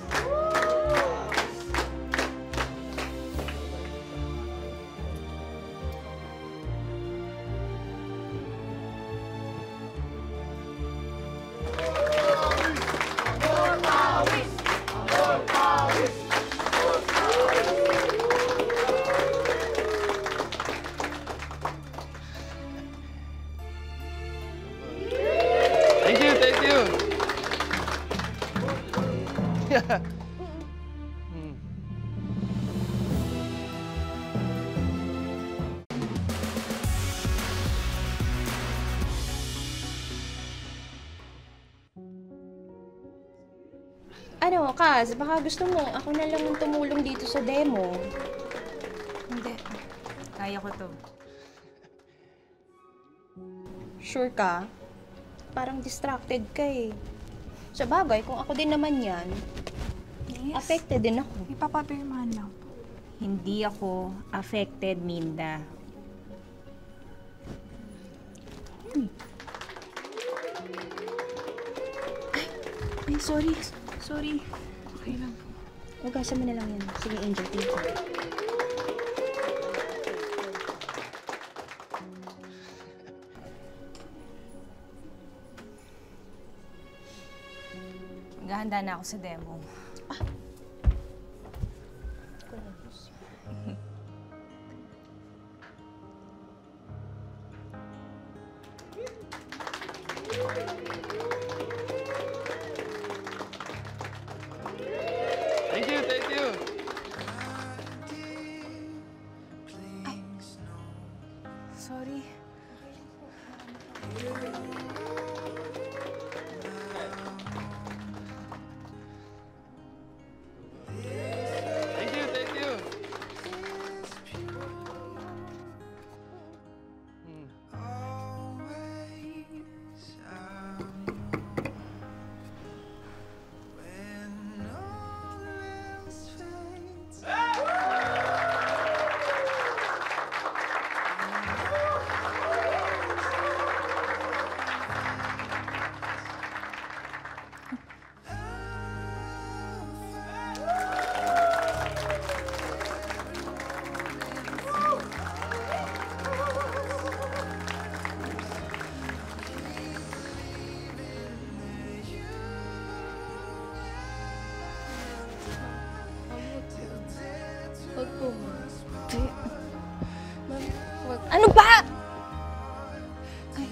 Amor Pawis! Amor Pawis! Thank you, thank you. Ano, Kaz, baka gusto mo, ako na lang ang tumulong dito sa demo. Hindi. Kaya ko to. Sure ka? parang distracted ka eh. Sa bagay, kung ako din naman yan, affected din ako. Ipapapirmahan lang. Hindi ako affected, Minda. Ay, sorry. Sorry. Okay lang po. Ugasan mo na lang yan. Sige, Angel. Thank you. Maghahanda na ako sa demo. Thank you, thank you. Sorry. Thank you, thank you. Wag po, Ma'am. Ma'am, wag. Ano ba? Ay.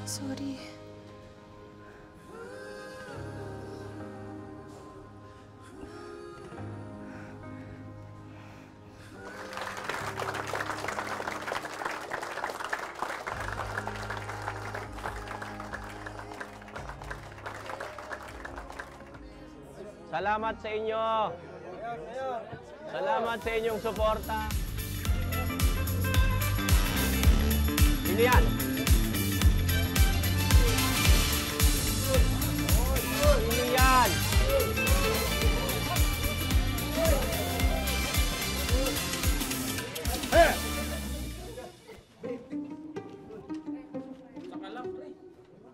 Sorry. Salamat sa inyo. Salamat sa inyong suporta. Sino yan? Sino yan?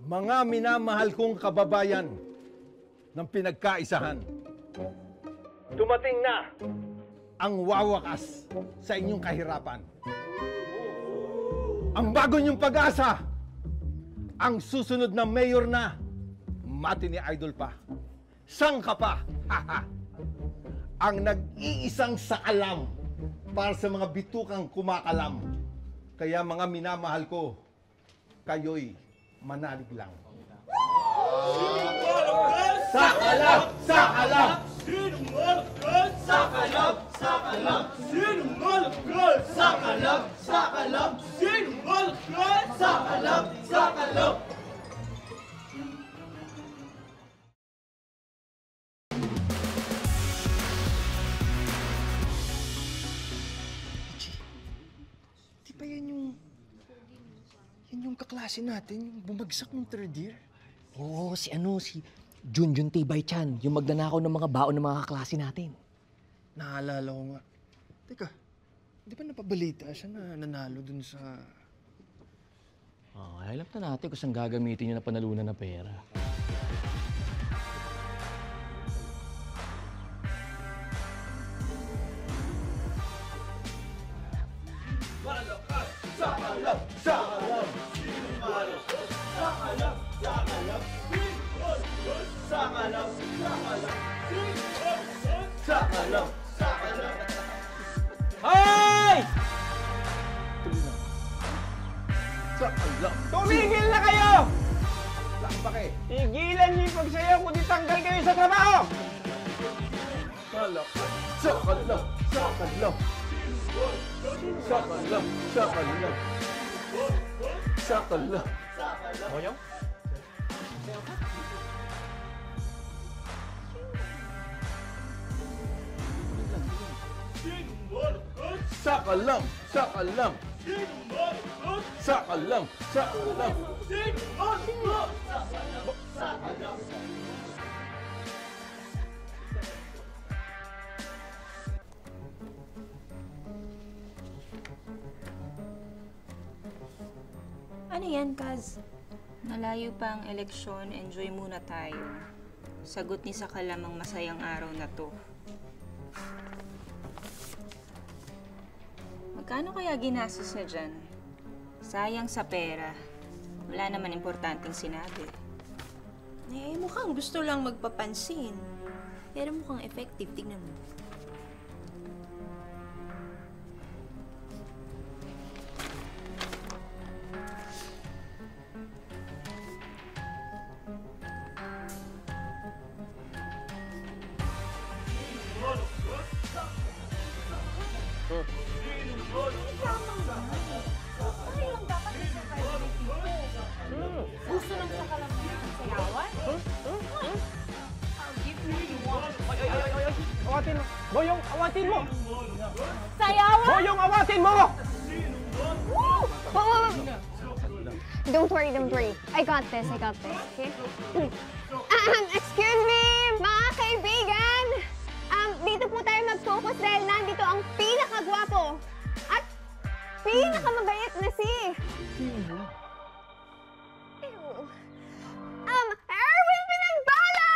Mga minamahal kong kababayan ng pinagkaisahan, dumating na ang wawakas sa inyong kahirapan. Ang bago niyong pag-asa, ang susunod na mayor na, mati ni Idol pa. Sangka pa, ang nag-iisang sakalam para sa mga bitukang kumakalam. Kaya mga minamahal ko, kayo'y manalig lang. Sakalam! Sakalam! Sinungaling girl! Sakalam! Sakalam! Sinungaling girl! Sakalam! Sakalam! Sinungaling girl! Sakalam! Sakalam! Di ba yan yung kaklase natin, yung bumagsak ng third year? Oo, si Junjun Tibay Chan, yung magnanakaw ng mga baon ng mga kaklase natin. Naalala ko nga. Teka, di ba napabalita siya na nanalo dun sa... Oh, alam na natin kung saan gagamitin yung napanalunan na pera. Sakalam! Sakalam! Sinungaling! Sakalam! Sakalam! Sakalam! Sakalam! Sakalam! Hoy! Sakalam! Tumigil na kayo! Lambake! Tigilan niyo yung pagsayaw kundi tanggal kayo sa trabaho! Sakalam! Sakalam! Sakalam! Sakalam! Sakalam! Sakalam! Moyong? Sakalam! Sakalam! Sakalam! Sakalam! Ano yan, Kaz? Malayo pa ang eleksyon, enjoy muna tayo. Sagot ni Sakalam ang masayang araw na to. Magkano kaya ginastos niya dyan? Sayang sa pera. Wala naman importanteng sinabi. Eh, mukhang gusto lang magpapansin. Pero mukhang effective. Tignan mo. Gusto ng Sakalam na yan, sayawan? Awatin mo! Boyong, awatin mo! Sayawan? Boyong, awatin mo! Woo! Don't worry. I got this, okay? Excuse me, mga kaibigan! Dito po tayo mag-focus dahil nandito ang pinakagwapo at pinakamabait na si... Erwin Pinagbala!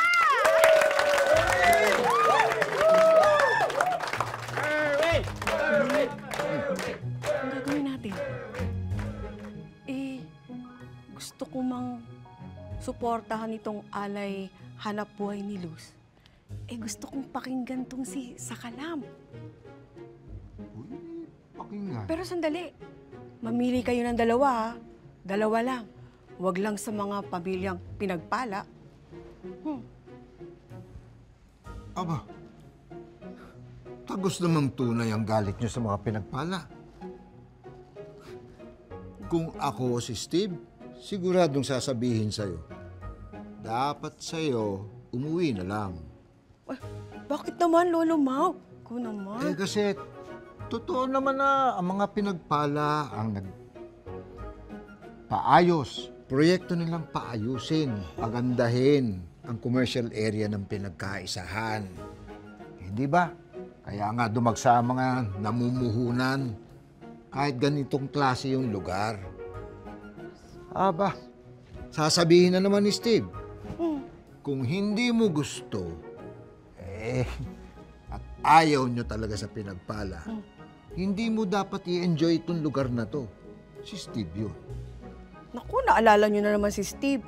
Erwin! Ang gagawin natin? Gusto ko mang suportahan itong alay hanap buhay ni Luz. Gusto kong pakinggan tong si Sakalam. Pakinggan? Pero sandali. Mamili kayo ng dalawa, ha? Dalawa lang. Huwag lang sa mga pamilyang pinagpala. Aba, tagos namang tunay ang galit niyo sa mga pinagpala. Kung ako si Steve, siguradong sasabihin sa'yo, dapat sa'yo umuwi na lang. Bakit naman, Lolo Mau? Ko naman. Kasi totoo naman na ang mga pinagpala ang nagpaayos. Proyekto nilang paayusin, pagandahin ang commercial area ng pinagkaisahan. Hindi ba? Kaya nga dumagsa ang mga namumuhunan kahit ganitong klase yung lugar. Aba, sasabihin na naman ni Steve, kung hindi mo gusto, at ayaw nyo talaga sa pinagpala, hindi mo dapat i-enjoy itong lugar na to. Si Steve yun. Naku, naalala nyo na naman si Steve.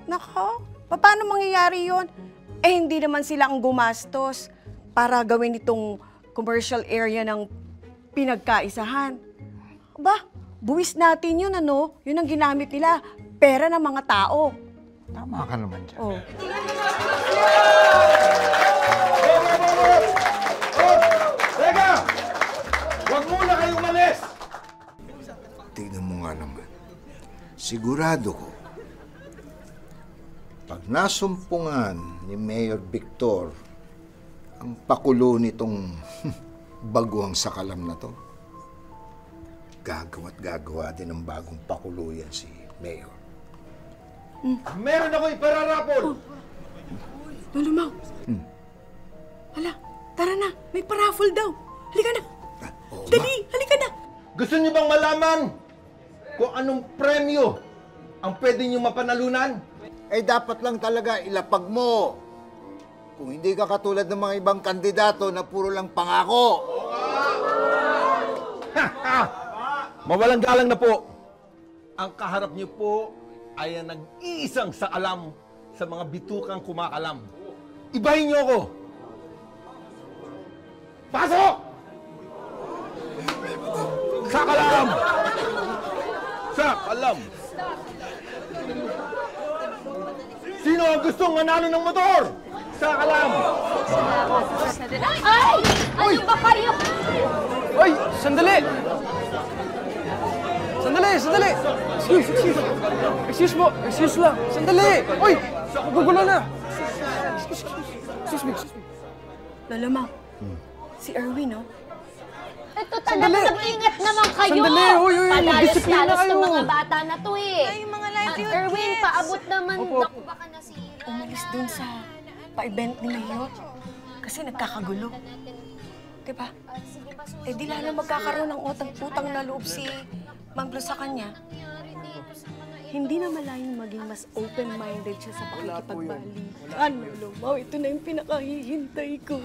Nako, paano mangyayari yun? Hindi naman sila ang gumastos para gawin itong commercial area ng pinagkaisahan. Ba, buwis natin yun, ano? Yun ang ginamit nila. Pera ng mga tao. Tama ka naman dyan. Oh. Teka! Huwag muna kayong umalis! Tignan mo nga naman. Sigurado ko, pag nasumpungan ni Mayor Victor ang pakulo nitong baguang Sakalam na to, gagawa't gagawa din ng bagong pakulo yan si Mayor. Meron ako ipararapol! Lolo Mau. Hala, tara na. May paraffol daw. Halika na. Dali, halika na. Gusto niyo bang malaman kung anong premyo ang pwede niyo mapanalunan? Dapat lang talaga ilapag mo. Kung hindi ka katulad ng mga ibang kandidato na puro lang pangako. Mawalang galang na po. Ang kaharap niyo po ay ang nag-iisang Sakalam sa mga bitukang kumakalam. Ibahin niyo ako! Pasok! Sakalam! Sakalam! Sino ang gustong manalo ng motor? Sakalam! Ay! Ano ba kayo? Ay! Sandali! Sandali! Excuse lang. Sandali! Uy! Gugulo na! Excuse me. Lolo Mau, si Erwin, no? Total na mag-ingat naman kayo. Sandali, oy, magdisiplina Padalos-dalos kayo. ng mga bata na to eh. Ay, yung mga livelihood Erwin, kids. paabot naman. Opo. Naku, baka nasira. Umalis dun sa pa-event ni Mayor. Kasi nagkakagulo. Diba? Eh di lalo magkakaroon ng utang na loob si Ma'am Luz sa kanya. Hindi na malayong maging mas open-minded siya sa pakikipagbali. Ano, Lumaw? Ito na yung pinakahihintay ko.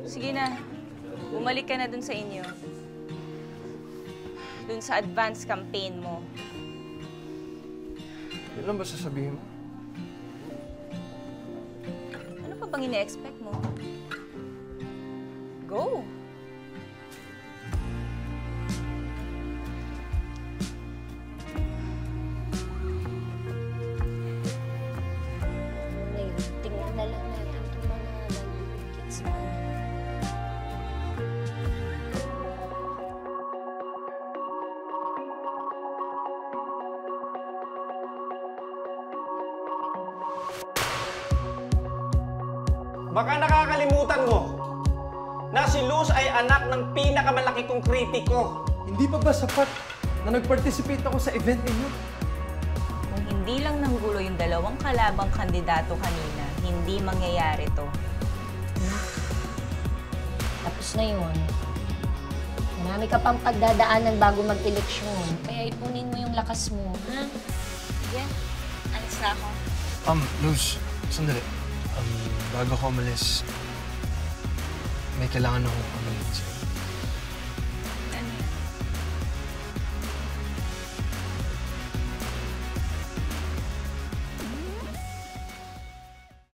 Sige na, bumalik ka na dun sa inyo. Dun sa advance campaign mo. Yun lang ba sasabihin mo? Ano pa bang ine-expect mo? Go! Ngayon, tingnan na lang natin itong mga livelihood kids. Baka nakakalimutan mo na si Luz ay anak ng pinakamalaki kong kritiko. Hindi pa ba sapat na nag-participate ako sa event ninyo? Kung hindi lang nanggulo yung dalawang kalabang kandidato kanina, hindi mangyayari to. Tapos na yun. Marami ka pang pagdadaanan bago mag-eleksyon. Kaya ipunin mo yung lakas mo, ha? Yeah, alis na ako. Luz, sandali. Bago ko umalis, may kailangan akong pamilya sa'yo.